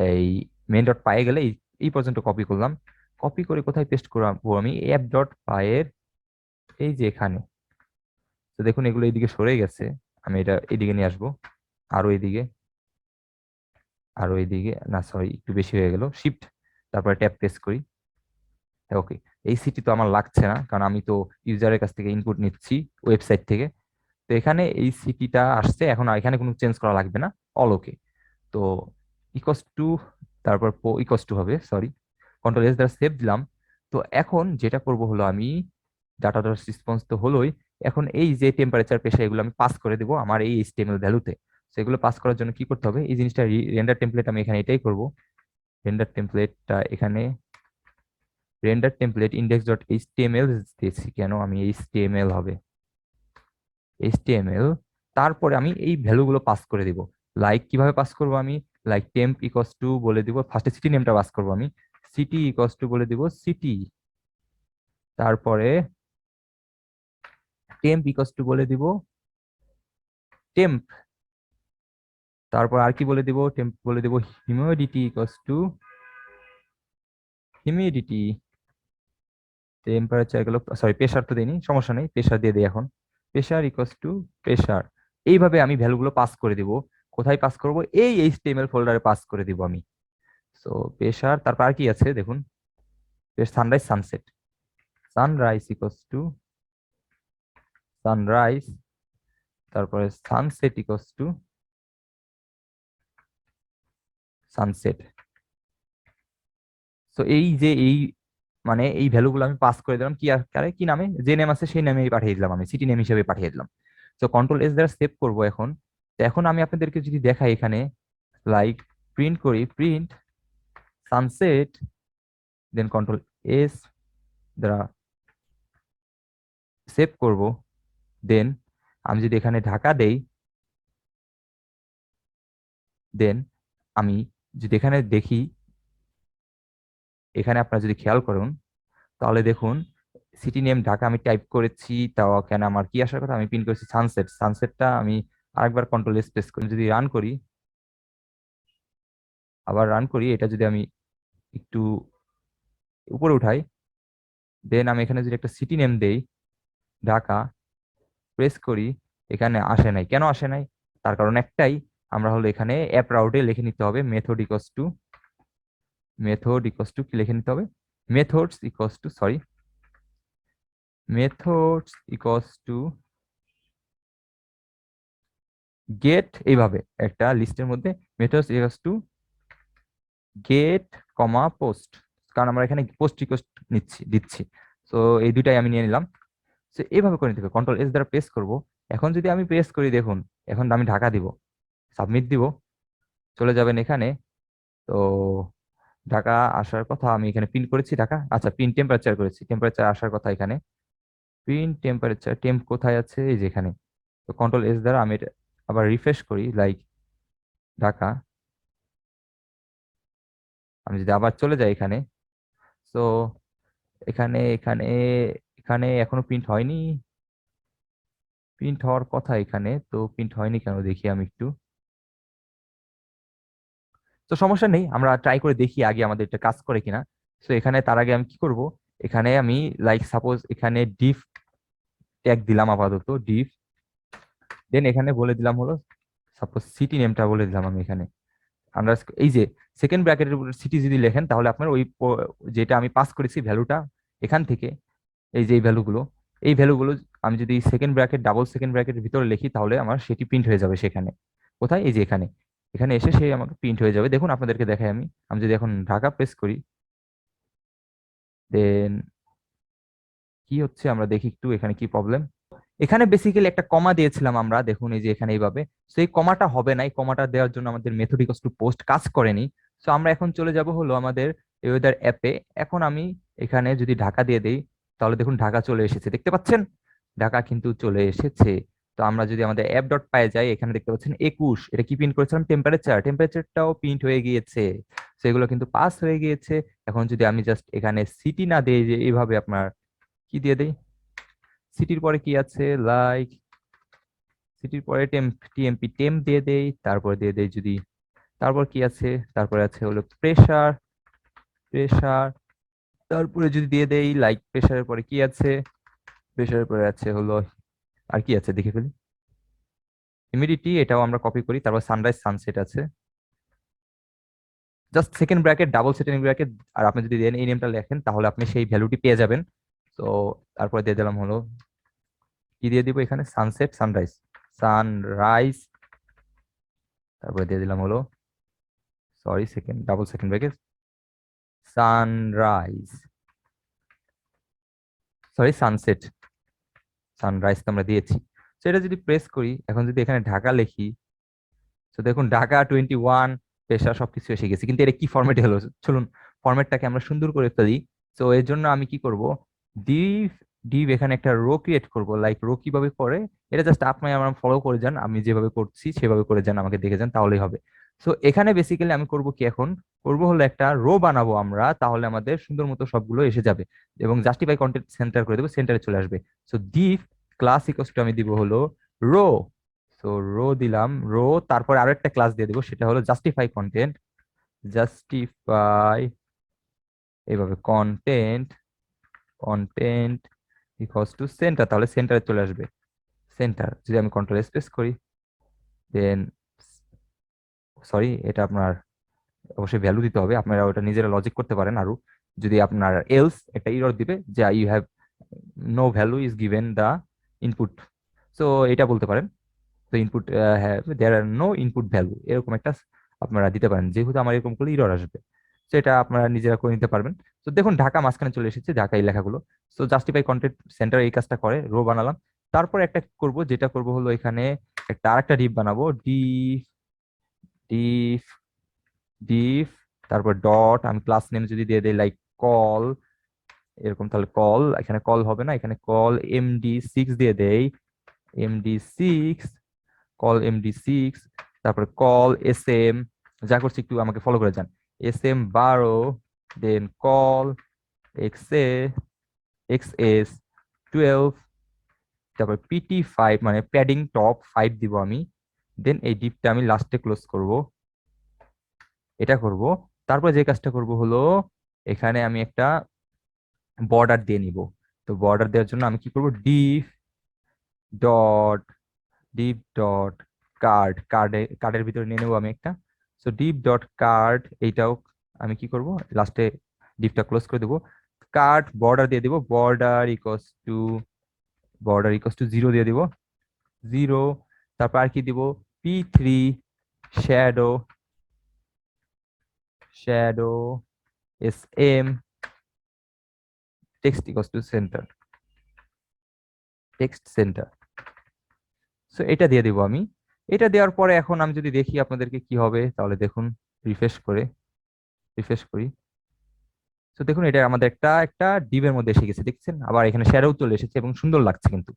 এই মেন ডট পায়ে গেলে এই পর্যন্ত কপি করলাম। কপি করে কোথায় পেস্ট করবো? আমি অ্যাপ ডট পায়ের এই যে এখানে। তো দেখুন এগুলো এইদিকে সরে গেছে, আমি এটা এইদিকে নিয়ে আসবো, আরো এইদিকে, আরো এইদিকে, না সরি একটু বেশি হয়ে গেল, শিফট তারপরে ট্যাব প্রেস করি। ওকে, এই সিটি তো আমার লাগছে না, কারণ আমি তো ইউজারের কাছ থেকে ইনপুট নিচ্ছি, ওয়েবসাইট থেকে। তো এখানে এই সিটিটা আসছে, এখন আর এখানে কোনো চেঞ্জ করা লাগবে না, অল ওকে। তো ইকস টু, তারপর ইকস টু হবে, সরি, কন্ট্রোল এস দ্বারা সেভ দিলাম। তো এখন যেটা করব হলো, আমি ডাটাটার রেসপন্স তো হলোই, এখন এই যে টেম্পারেচার প্রেসার এগুলো আমি পাস করে দেবো আমার এই এইচটিএমএল ভ্যালুতে। সেগুলো পাস করার জন্য কি করতে হবে? এই জিনিসটা রেন্ডার টেমপ্লেট, আমি এখানে এটাই করব। রেন্ডার টেমপ্লেটটা এখানে, render template index dot HTML দিয়েছি কেন? আমি এইচটিএমএল হবে, এইচটিএমএল। তারপরে আমি এই ভ্যালুগুলো পাস করে দিব। লাইক কিভাবে পাস করব? আমি লাইক টেম্প ইকস টু বলে দিব, ফার্স্টে সিটি নেমটা পাস করব আমি, সিটি ইকস টু বলে দিব সিটি, তারপরে টেম্প ইকস টু বলে দিব টেম্প, তারপর আর কি বলে দিব? টেম্প বলে দিব humidity equals to humidity, temperature গেল, সরি প্রেশার তো দিইনি, সমস্যা নেই, প্রেশার দিয়ে দিই এখন, প্রেশার ইকস টু প্রেশার। এইভাবে আমি ভ্যালুগুলো পাস করে দিব। কোথায় পাস করব? এই এইচটিএমএল ফোল্ডারে পাস করে দিব আমি। সো প্রেশার, তারপর আর কি আছে দেখুন, sunrise sunset, sunrise equals to sunrise, তারপরে সানসেট ইকস টু সানসেট। তো এই যে এই মানে এই ভ্যালুগুলো আমি পাস করে দিলাম, কি আকারে, কি নামে, যে নেম আছে সেই নামে পাঠিয়ে দিলাম, আমি সিটি নেম হিসেবে পাঠিয়ে দিলাম। তো কন্ট্রোল এস দ্বারা সেভ করব এখন। তো এখন আমি আপনাদেরকে যদি দেখাই এখানে, লাইক প্রিন্ট করি, প্রিন্ট সানসেট, দেন কন্ট্রোল এস দ্বারা সেভ করব, দেন আমি যদি এখানে ঢাকা দেই, দেন আমি যদি এখানে দেখি, এখানে আপনারা যদি খেয়াল করুন, তাহলে দেখুন সিটি নেম ঢাকা আমি টাইপ করেছি, তাও কেন আমার কি আসার কথা, আমি পিন করেছি সানসেট, সানসেটটা আমি আরেকবার কন্ট্রোল এস প্রেস করি, যদি রান করি, আবার রান করি, এটা যদি আমি একটু উপরে উঠাই, দেন আমি এখানে যদি একটা সিটি নেম দেই ঢাকা, প্রেস করি, এখানে আসে নাই। কেন আসে নাই? তার কারণ একটাই, আমরা হলো এখানে অ্যাপ রাউটে লিখে নিতে হবে method equals to, method equals to কি লিখে নিতে হবে? Methods equals to, sorry, methods equals to get, এইভাবে একটা লিস্টের মধ্যে methods equals to get comma post, কারণ আমরা এখানে পোস্ট রিকোয়েস্ট দিচ্ছি। তো এই দুইটাই আমি নিয়ে নিলাম। তো এইভাবে করে নিতে হবে, কন্ট্রোল এস দ্বারা প্রেস করব। এখন যদি আমি প্রেস করি, দেখুন এখন আমি ঢাকা দিব, সাবমিট দিব, চলে যাবেন এখানে। তো ঢাকা আসার কথা, আমি এখানে প্রিন্ট করেছি ঢাকা, আচ্ছা প্রিন্ট টেম্পারেচার করেছি, টেম্পারেচার আসার কথা এখানে, প্রিন্ট টেম্পারেচার, টেম্প কোথায় আছে? এই যে এখানে। তো কন্ট্রোল এস দ্বারা আমি এটা আবার রিফ্রেশ করি, লাইক ঢাকা, আমি যদি আবার চলে যাই এখানে, তো এখানে এখানে এখানে এখনো প্রিন্ট হয়নি, প্রিন্ট হওয়ার কথা এখানে, তো প্রিন্ট হয়নি কেন দেখি আমি একটু। তো সমস্যা নেই, আমরা ট্রাই করে দেখি আগে আমাদের এটা কাজ করে কিনা। তো এখানে তার আগে আমি কি করব, এখানে আমি লাইক সাপোজ এখানে ডিফ ট্যাগ দিলাম, আপাতত ডিফ, দেন এখানে বলে দিলাম হলো সাপোজ সিটি নেমটা বলে দিলাম আমি এখানে, আন্ডার, এই যে সেকেন্ড ব্র্যাকেটের উপর সিটি যদি লেখেন, তাহলে আপনার ওই যেটা আমি পাস করেছি ভ্যালুটা এখান থেকে, এই যে এই ভ্যালুগুলো আমি যদি সেকেন্ড ব্র্যাকেট, ডাবল সেকেন্ড ব্র্যাকেটের ভিতরে লিখি, তাহলে আমার সেটি প্রিন্ট হয়ে যাবে সেখানে। কোথায়? এই যে এখানে, এখানে এসে সে আমাকে প্রিন্ট হয়ে যাবে। দেখুন আপনাদেরকে দেখাই আমি, আমি যদি এখন ঢাকা প্রেস করি, দেন কি হচ্ছে আমরা দেখি একটু, এখানে কি প্রবলেম। এখানে বেসিক্যালি একটা কমা দিয়েছিলাম আমরা, দেখুন এই যে এখানে এইভাবে, সেই কমাটা হবে না, এই কমাটা দেওয়ার জন্য আমাদের মেথড ইকুয়ালস টু পোস্ট কাজ করেনি। তো আমরা এখন চলে যাব হলো আমাদের ওয়েদার অ্যাপে। এখন আমি এখানে যদি ঢাকা দিয়ে দেই, তাহলে দেখুন ঢাকা চলে এসেছে, দেখতে পাচ্ছেন ঢাকা কিন্তু চলে এসেছে। তো আমরা যদি আমাদের অ্যাপ ডট পায়ে যাই, এখানে দেখতে পাচ্ছেন 21, এটা কি প্রিন্ট করেছিলাম? টেম্পারেচার, টেম্পারেচারটাও প্রিন্ট হয়ে গিয়েছে, সেগুলো কিন্তু পাস হয়ে গিয়েছে। এখন যদি আমি জাস্ট এখানে সিটি না দিই, যে এইভাবে আপনার কি দিয়ে দেই, সিটির পরে কি আছে, লাইক সিটির পরে টিএমপি টেম্প দিয়ে দেই, তারপর দিয়ে দেই যদি, তারপর কি আছে, তারপরে আছে হলো প্রেসার, প্রেসার, তারপরে যদি দিয়ে দেই লাইক প্রেসারের পরে কি আছে, প্রেসারের পরে আছে হলো আর কি আছে দেখে ফেলি, হিউমিডিটি, এটাও আমরা কপি করি, তারপর সানরাইজ সানসেট আছে, just second bracket double second bracket, আর আপনি যদি দেন এই নেমটা লেখেন তাহলে আপনি সেই ভ্যালুটি পেয়ে যাবেন। তো তারপরে দিয়ে দিলাম হলো কি দিয়ে দিব এখানে, সানসেট সানরাইজ, সানরাইজ, তারপরে দিয়ে দিলাম হলো sorry second double second bracket sunrise, sorry sunset, sunrise তো আমরা দিয়েছি। তো এটা যদি প্রেস করি, এখন যদি এখানে ঢাকা লিখি, তো দেখুন ঢাকা 21 পেশা সবকিছু এসে গেছে, কিন্তু এটা কি ফরম্যাটে হলো, চলুন ফরম্যাটটাকে আমরা সুন্দর করে ফেলি। তো এর জন্য আমি কি করব, ডিভ, ডিভ এখানে একটা রো ক্রিয়েট করব, লাইক রো কিভাবে করে এটা জাস্ট আপনি আমার ফলো করে যান, আমি যেভাবে করছি সেভাবে করে যান, আমাকে দেখে যান তাহলেই হবে। তো এখানে বেসিক্যালি আমি করব কি, এখন করব হলো একটা রো বানাবো আমরা, তাহলে আমাদের সুন্দর মতো সবগুলো এসে যাবে, এবং জাস্টিফাই কন্টেন্ট সেন্টার করে দেবো, সেন্টারে চলে আসবে। So Depp class equals to আমি দিব হলো রো, সো রো দিলাম রো, তারপর আরো একটা ক্লাস দিয়ে দিব, সেটা হলো জাস্টিফাই কন্টেন্ট, জাস্টিফাই, এইভাবে content, content equals to centre, তাহলে সেন্টারে চলে আসবে, সেন্টার। যদি আমি কন্ট্রোল স্পেস করি, দেন সরি এটা আপনার অবশ্যই ভ্যালু দিতে হবে, আপনারা ওটা নিজেরা লজিক করতে পারেন আরো, যদি আপনার এলস একটা এরর দিবে যে you have no value is given the input, so এটা বলতে পারেন। তো input there are no input value, এরকম একটা আপনারা দিতে পারেন, যেহেতু আমার এরকম করলে ইরর আসবে। তো এটা আপনারা নিজেরা করে নিতে পারবেন। তো দেখুন ঢাকা মাঝখানে চলে এসেছে, ঢাকা এই লেখাগুলো। তো জাস্টিফাই কন্টেন্ট সেন্টার এই কাজটা করে, রো বানালাম। তারপর একটা করব, যেটা করব হলো এখানে একটা আরেকটা ডিপ বানাবো, ডিপ, ডিপ, ডিপ, তারপর ডট, আমি ক্লাস নেম যদি দিয়ে দিই লাইক কল, এরকম, তাহলে কল, এখানে কল হবে না, এখানে কল MD6 দিয়ে দেই, MD6, কল MD6, তারপরে কল SM, যা করছি একটু আমাকে ফলো করে যান, SM12, দেন কল XS12, তারপর PT5 মানে প্যাডিং টপ 5 দিব আমি, দেন এই ডিপটা আমি লাস্টে ক্লোজ করব, এটা করব। তারপর যে কাজটা করব হলো এখানে আমি একটা বর্ডার দিয়ে নিব। তো বর্ডার দেওয়ার জন্য আমি কি করব, deep dot, deep dot card, কার্ডের ভিতরে নিয়ে নেবো আমি একটা। সো ডিপ ডট কার্ড, এইটাও আমি কি করব, লাস্টে ডিপটা ক্লোজ করে দেবো, কার্ড বর্ডার দিয়ে দিব, বর্ডার ইকোয়াস টু 0 দিয়ে দিব, 0। তারপর আর কি দিব, P3 shadow, shadow SM, text equals to centre, text centre. So এটা দিয়ে দিব আমি। এটা দেওয়ার পরে এখন আমি যদি দেখি আপনাদেরকে কি হবে, তাহলে দেখুন, রিফ্রেশ করে, রিফ্রেশ করি। তো দেখুন এটা আমাদের একটা একটা ডিবের মধ্যে এসে গেছে, দেখছেন, আবার এখানে শ্যাডো চলে এসেছে এবং সুন্দর লাগছে কিন্তু।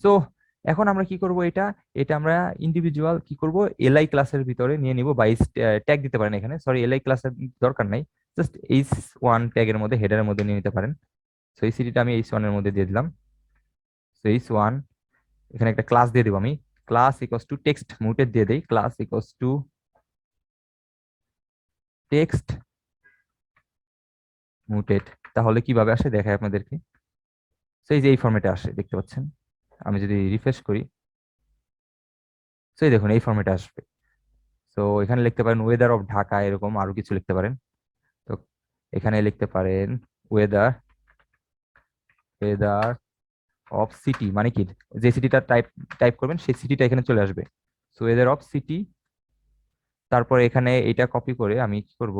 সো এখন আমরা কি করব, এটা এটা আমরা ইন্ডিভিজুয়াল কি করব, এলআই ক্লাসের ভিতরে নিয়ে নিব, বা ট্যাগ দিতে পারেন এখানে, সরি এলআই ক্লাসের দরকার নাই, জাস্ট H1 ট্যাগের মধ্যে, হেডারের মধ্যে নিয়ে নিতে পারেন। সো এই সিটিটা আমি H1 এর মধ্যে দিয়ে দিলাম। সো H1, এখানে একটা ক্লাস দিয়ে দিব আমি, ক্লাস ইকুয়ালস টু টেক্সট মুটেড দিয়ে দেই, ক্লাস ইকুয়ালস টু টেক্সট মুটেড। তাহলে কিভাবে আসে দেখায় আপনাদেরকে, সেই যে এই ফরম্যাটে আসে দেখতে পাচ্ছেন, আমি যদি রিফ্রেশ করি, সেই দেখুন এই ফরম্যাটে আসবে। তো এখানে লিখতে পারেন ওয়েদার অফ ঢাকা, এরকম আরো কিছু লিখতে পারেন। তো এখানে লিখতে পারেন ওয়েদার, ওয়েদার অফ সিটি, মানে কি, যে সিটিটা টাইপ টাইপ করবেন সেই সিটিটা এখানে চলে আসবে। সো ওয়েদার অফ সিটি, তারপর এখানে এটা কপি করে আমি কি করব,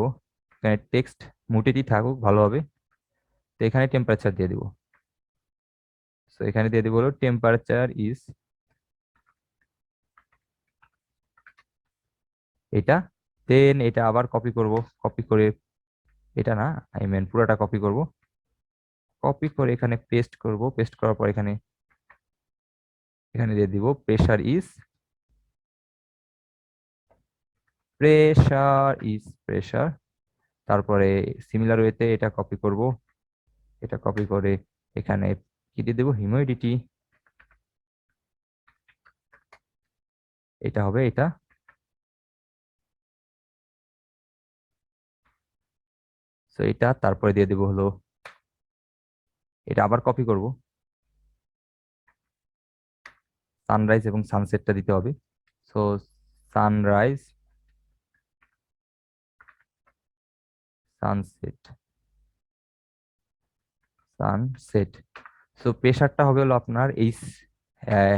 এখানে টেক্সট মুটেডই থাকুক ভালো হবে। তো এখানে টেম্পারেচার দিয়ে দিব, সো এখানে দিয়ে দিব হলো টেম্পারেচার ইজ এটা, দেন এটা আবার কপি করব, কপি করে, এটা না, আই মিন পুরোটা কপি করব, কপি করে এখানে পেস্ট করব, পেস্ট করার পর এখানে এখানে দিয়ে দিব প্রেসার ইজ, প্রেসার, তারপরে সিমিলার ওয়েতে এটা কপি করব, এটা কপি করে এখানে কি দিয়ে দেবো, হিউমিডিটি, এটা হবে এটা। সো এটা তারপরে দিয়ে দেবো হলো, এটা আবার কপি করব, সানরাইজ এবং সানসেটটা দিতে হবে। So sunrise, sunset, sunset. So প্রেসারটা হবে হলো আপনার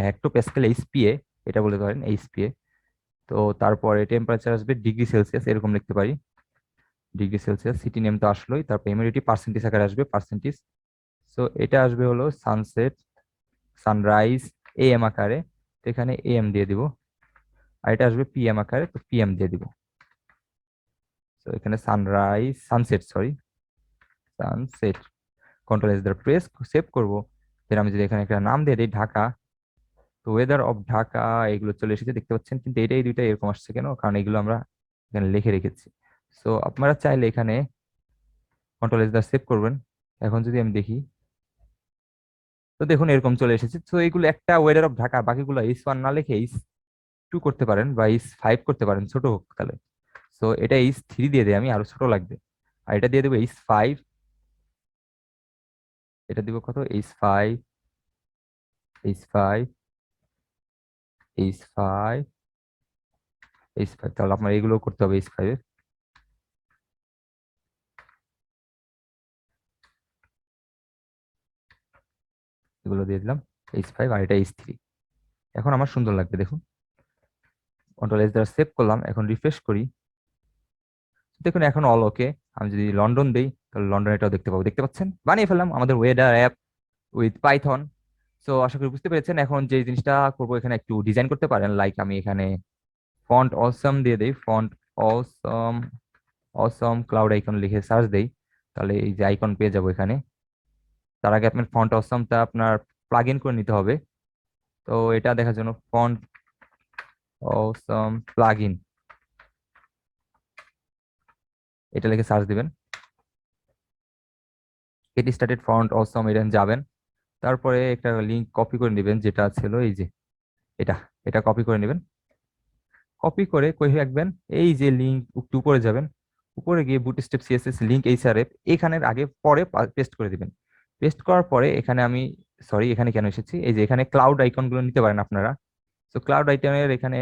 হেক্টোপ্যাসকেল এইচপিএ, এটা বলতে পারেন এইচপিএ। তো তারপরে টেম্পারেচার আসবে ডিগ্রি সেলসিয়াস, এরকম লিখতে পারি, ডিগ্রি সেলসিয়াস। সিটি নেম তো আসলোই, তারপর হিউমিডিটি পার্সেন্টেজ আকারে আসবে, পার্সেন্টেজ। সো এটা আসবে হলো সানসেট, সানরাইজ এএম আকারে, তো এখানে এএম দিয়ে দিব। আর এটা আসবে পিএম আকারে, তো পিএম দিয়ে দিব। তো এখানে sunrise, sunset, sorry, sunset. Control S দ্বারা প্রেস সেভ করব। দেন আমি যদি এখানে একটা নাম দিয়ে দিই ঢাকা, তো ওয়েদার অফ ঢাকা এগুলো চলে এসেছে দেখতে পাচ্ছেন, কিন্তু এটাই দুইটা এরকম আসছে কেন, কারণ এগুলো আমরা এখানে লিখে রেখেছি। সো আপনারা চাইলে এখানে কন্ট্রোল এস দ্বারা সেভ করবেন। এখন যদি আমি দেখি, তো দেখুন এরকম চলে এসেছে। তো এগুলো একটা ওয়েদার অফ ঢাকা, বাকিগুলো এইচ 1 না লিখে এইচ 2 করতে পারেন বা এইচ 5 করতে পারেন, ছোট হোক তাহলে। সো এটা এইচ 3 দিয়ে দেয়, আমি আরো ছোট লাগবে। আর এটা দিয়ে দেবো এইচ 5, এটা দিব কত, এইচ 5, এইচ 5, এইচ 5, এইচ 5। তাহলে আপনার এগুলো করতে হবে এইচ 5 এর, এগুলো দিয়ে দিলাম এইচ 5, আর এটা এইচ 3। এখন আমার সুন্দর লাগবে দেখুন। কন্ট্রোল এস দ্বারা সেভ করলাম, এখন রিফ্রেশ করি। দেখুন এখন অল ওকে। আমি যদি লন্ডন দেই, তাহলে লন্ডন এটাও দেখতে পাবো, দেখতে পাচ্ছেন বানিয়ে ফেললাম আমাদের weather app with python. So আশা করি বুঝতে পেরেছেন। এখন যে জিনিসটা করবো, এখানে একটু ডিজাইন করতে পারেন, লাইক আমি এখানে ফন্ট অসম দিয়ে দেই, ফন্ট অসম, অসম ক্লাউড আইকন লিখে সার্চ দেই, তাহলে এই যে আইকন পেয়ে যাবো এখানে। তার আগে আপনার ফন্ট অসমটা আপনার প্লাগ ইন করে নিতে হবে। তো এটা দেখার জন্য ফন্ট অসম প্লাগ ইন, এটা লিখে সার্চ দিবেন। গেট স্টার্টেড ফন্ট অসম, এটা যাবেন। তারপরে একটা লিঙ্ক কপি করে নেবেন, যেটা ছিল এই যে এটা, এটা কপি করে নেবেন। কপি করে কই রাখবেন, এই যে লিঙ্ক একটু উপরে যাবেন, উপরে গিয়ে বুটস্ট্র্যাপ সিএসএস লিঙ্ক এইচআরএফ এখানের আগে পরে পেস্ট করে দিবেন। পেস্ট করার পরে এখানে আমি, সরি এখানে কেন এসেছি, এই যে এখানে ক্লাউড আইকন গুলো নিতে পারেন আপনারা। তো ক্লাউড আইকনের এখানে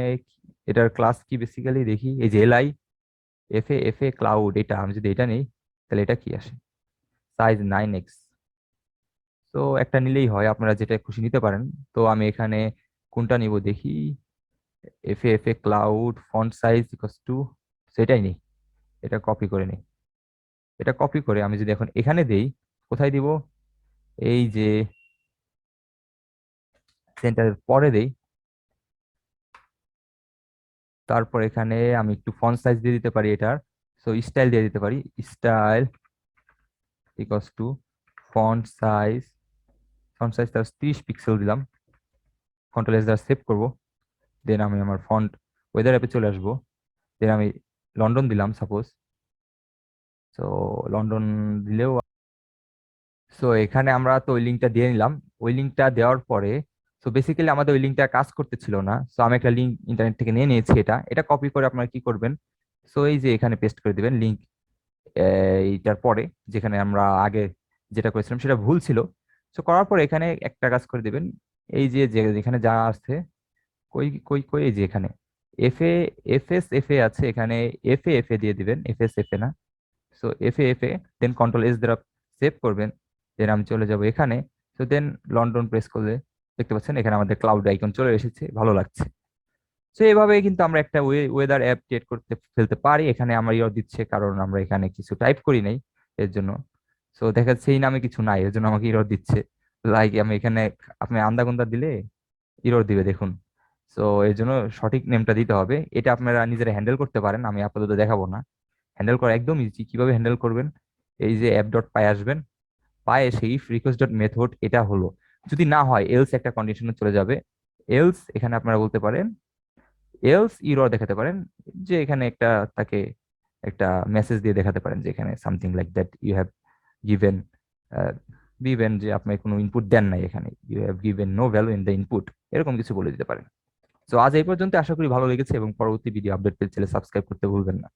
এটার ক্লাস কি বেসিক্যালি দেখি, এই যে এফ এ ক্লাউড, এটা আমি যদি এটা নেই, তাহলে এটা কি আসে, সাইজ 9x। তো একটা নিলেই হয়, আপনারা যেটা খুশি নিতে পারেন। তো আমি এখানে কোনটা নিব দেখি, F A cloud font size equals to, সেটাই নেই, এটা কপি করে নিই। এটা কপি করে আমি যদি এখন এখানে দেই, কোথায় দিব, এই যে সেন্টারের পরে দেই, তারপর এখানে আমি একটু ফন্ট সাইজ দিয়ে দিতে পারি এটার। সো স্টাইল দিয়ে দিতে পারি, style equals to font size, font size তার 30 পিক্সেল দিলাম। কন্ট্রোল এস দ্বারা সেভ করবো। দেন আমি আমার ফন্ট ওয়েদার অ্যাপে চলে আসবো। দেন আমি লন্ডন দিলাম সাপোজ। সো লন্ডন দিলেও, সো এখানে আমরা তো ওই লিঙ্কটা দিয়ে নিলাম। ওই লিঙ্কটা দেওয়ার পরে, সো বেসিক্যালি আমাদের ওই লিঙ্কটা কাজ করতেছিল না, সো আমি একটা লিঙ্ক ইন্টারনেট থেকে নিয়ে নিয়েছি, এটা এটা কপি করে আপনারা কি করবেন, সো এই যে এখানে পেস্ট করে দিবেন লিঙ্ক। এইটার পরে যেখানে আমরা আগে যেটা করেছিলাম সেটা ভুল ছিল। সো করার পরে এখানে একটা কাজ করে দিবেন, এই যে যেখানে যা আছে, কই কই কই, এই যে এখানে এফ এস এফ এ আছে, এখানে এফ এ দিয়ে দিবেন, এফ এস এফ এ না, so F A then control S দ্বারা সেভ করবেন। দেন আমি চলে যাব এখানে। তো দেন লন্ডন প্রেস করলে দেখতে পাচ্ছেন এখানে আমাদের ক্লাউড আইকন চলে এসেছে, ভালো লাগছে। তো এইভাবে কিন্তু আমরা একটা ওয়েদার অ্যাপ ক্রিয়েট করতে ফেলতে পারি। এখানে আমার ইরর দিচ্ছে কারণ আমরা এখানে কিছু টাইপ করি নাই এর জন্য। সো দেখা যাচ্ছে এই নামে কিছু নাই, এর জন্য আমাকে ইরর দিচ্ছে। লাইক আমি এখানে, আপনি আন্দাগুন্দা দিলে ইরর দিবে দেখুন। সো এর জন্য সঠিক নেমটা দিতে হবে। এটা আপনারা নিজেরা হ্যান্ডেল করতে পারেন, আমি আপাতত দেখাবো না। হ্যান্ডেল করা একদম ইজি, কিভাবে হ্যান্ডেল করবেন, এই যে অ্যাপ ডট পাই আসবেন, পাই এসে ইফ রিকোয়েস্ট ডট মেথড, এটা হলো যদি না হয় এলস একটা কন্ডিশনে চলে যাবে। এলস এখানে আপনারা বলতে পারেন, এলস ইরর দেখাতে পারেন, যে এখানে একটা তাকে একটা মেসেজ দিয়ে দেখাতে পারেন যে এখানে something like that you have given, given যে আপনি কোনো ইনপুট দেন নাই, এখানে you have given no value in the input, এরকম কিছু বলে দিতে পারেন। তো আজ এই পর্যন্ত, আশা করি ভালো লেগেছে এবং পরবর্তী ভিডিও আপডেট পেতে চাইলে সাবস্ক্রাইব করতে ভুলবেন না।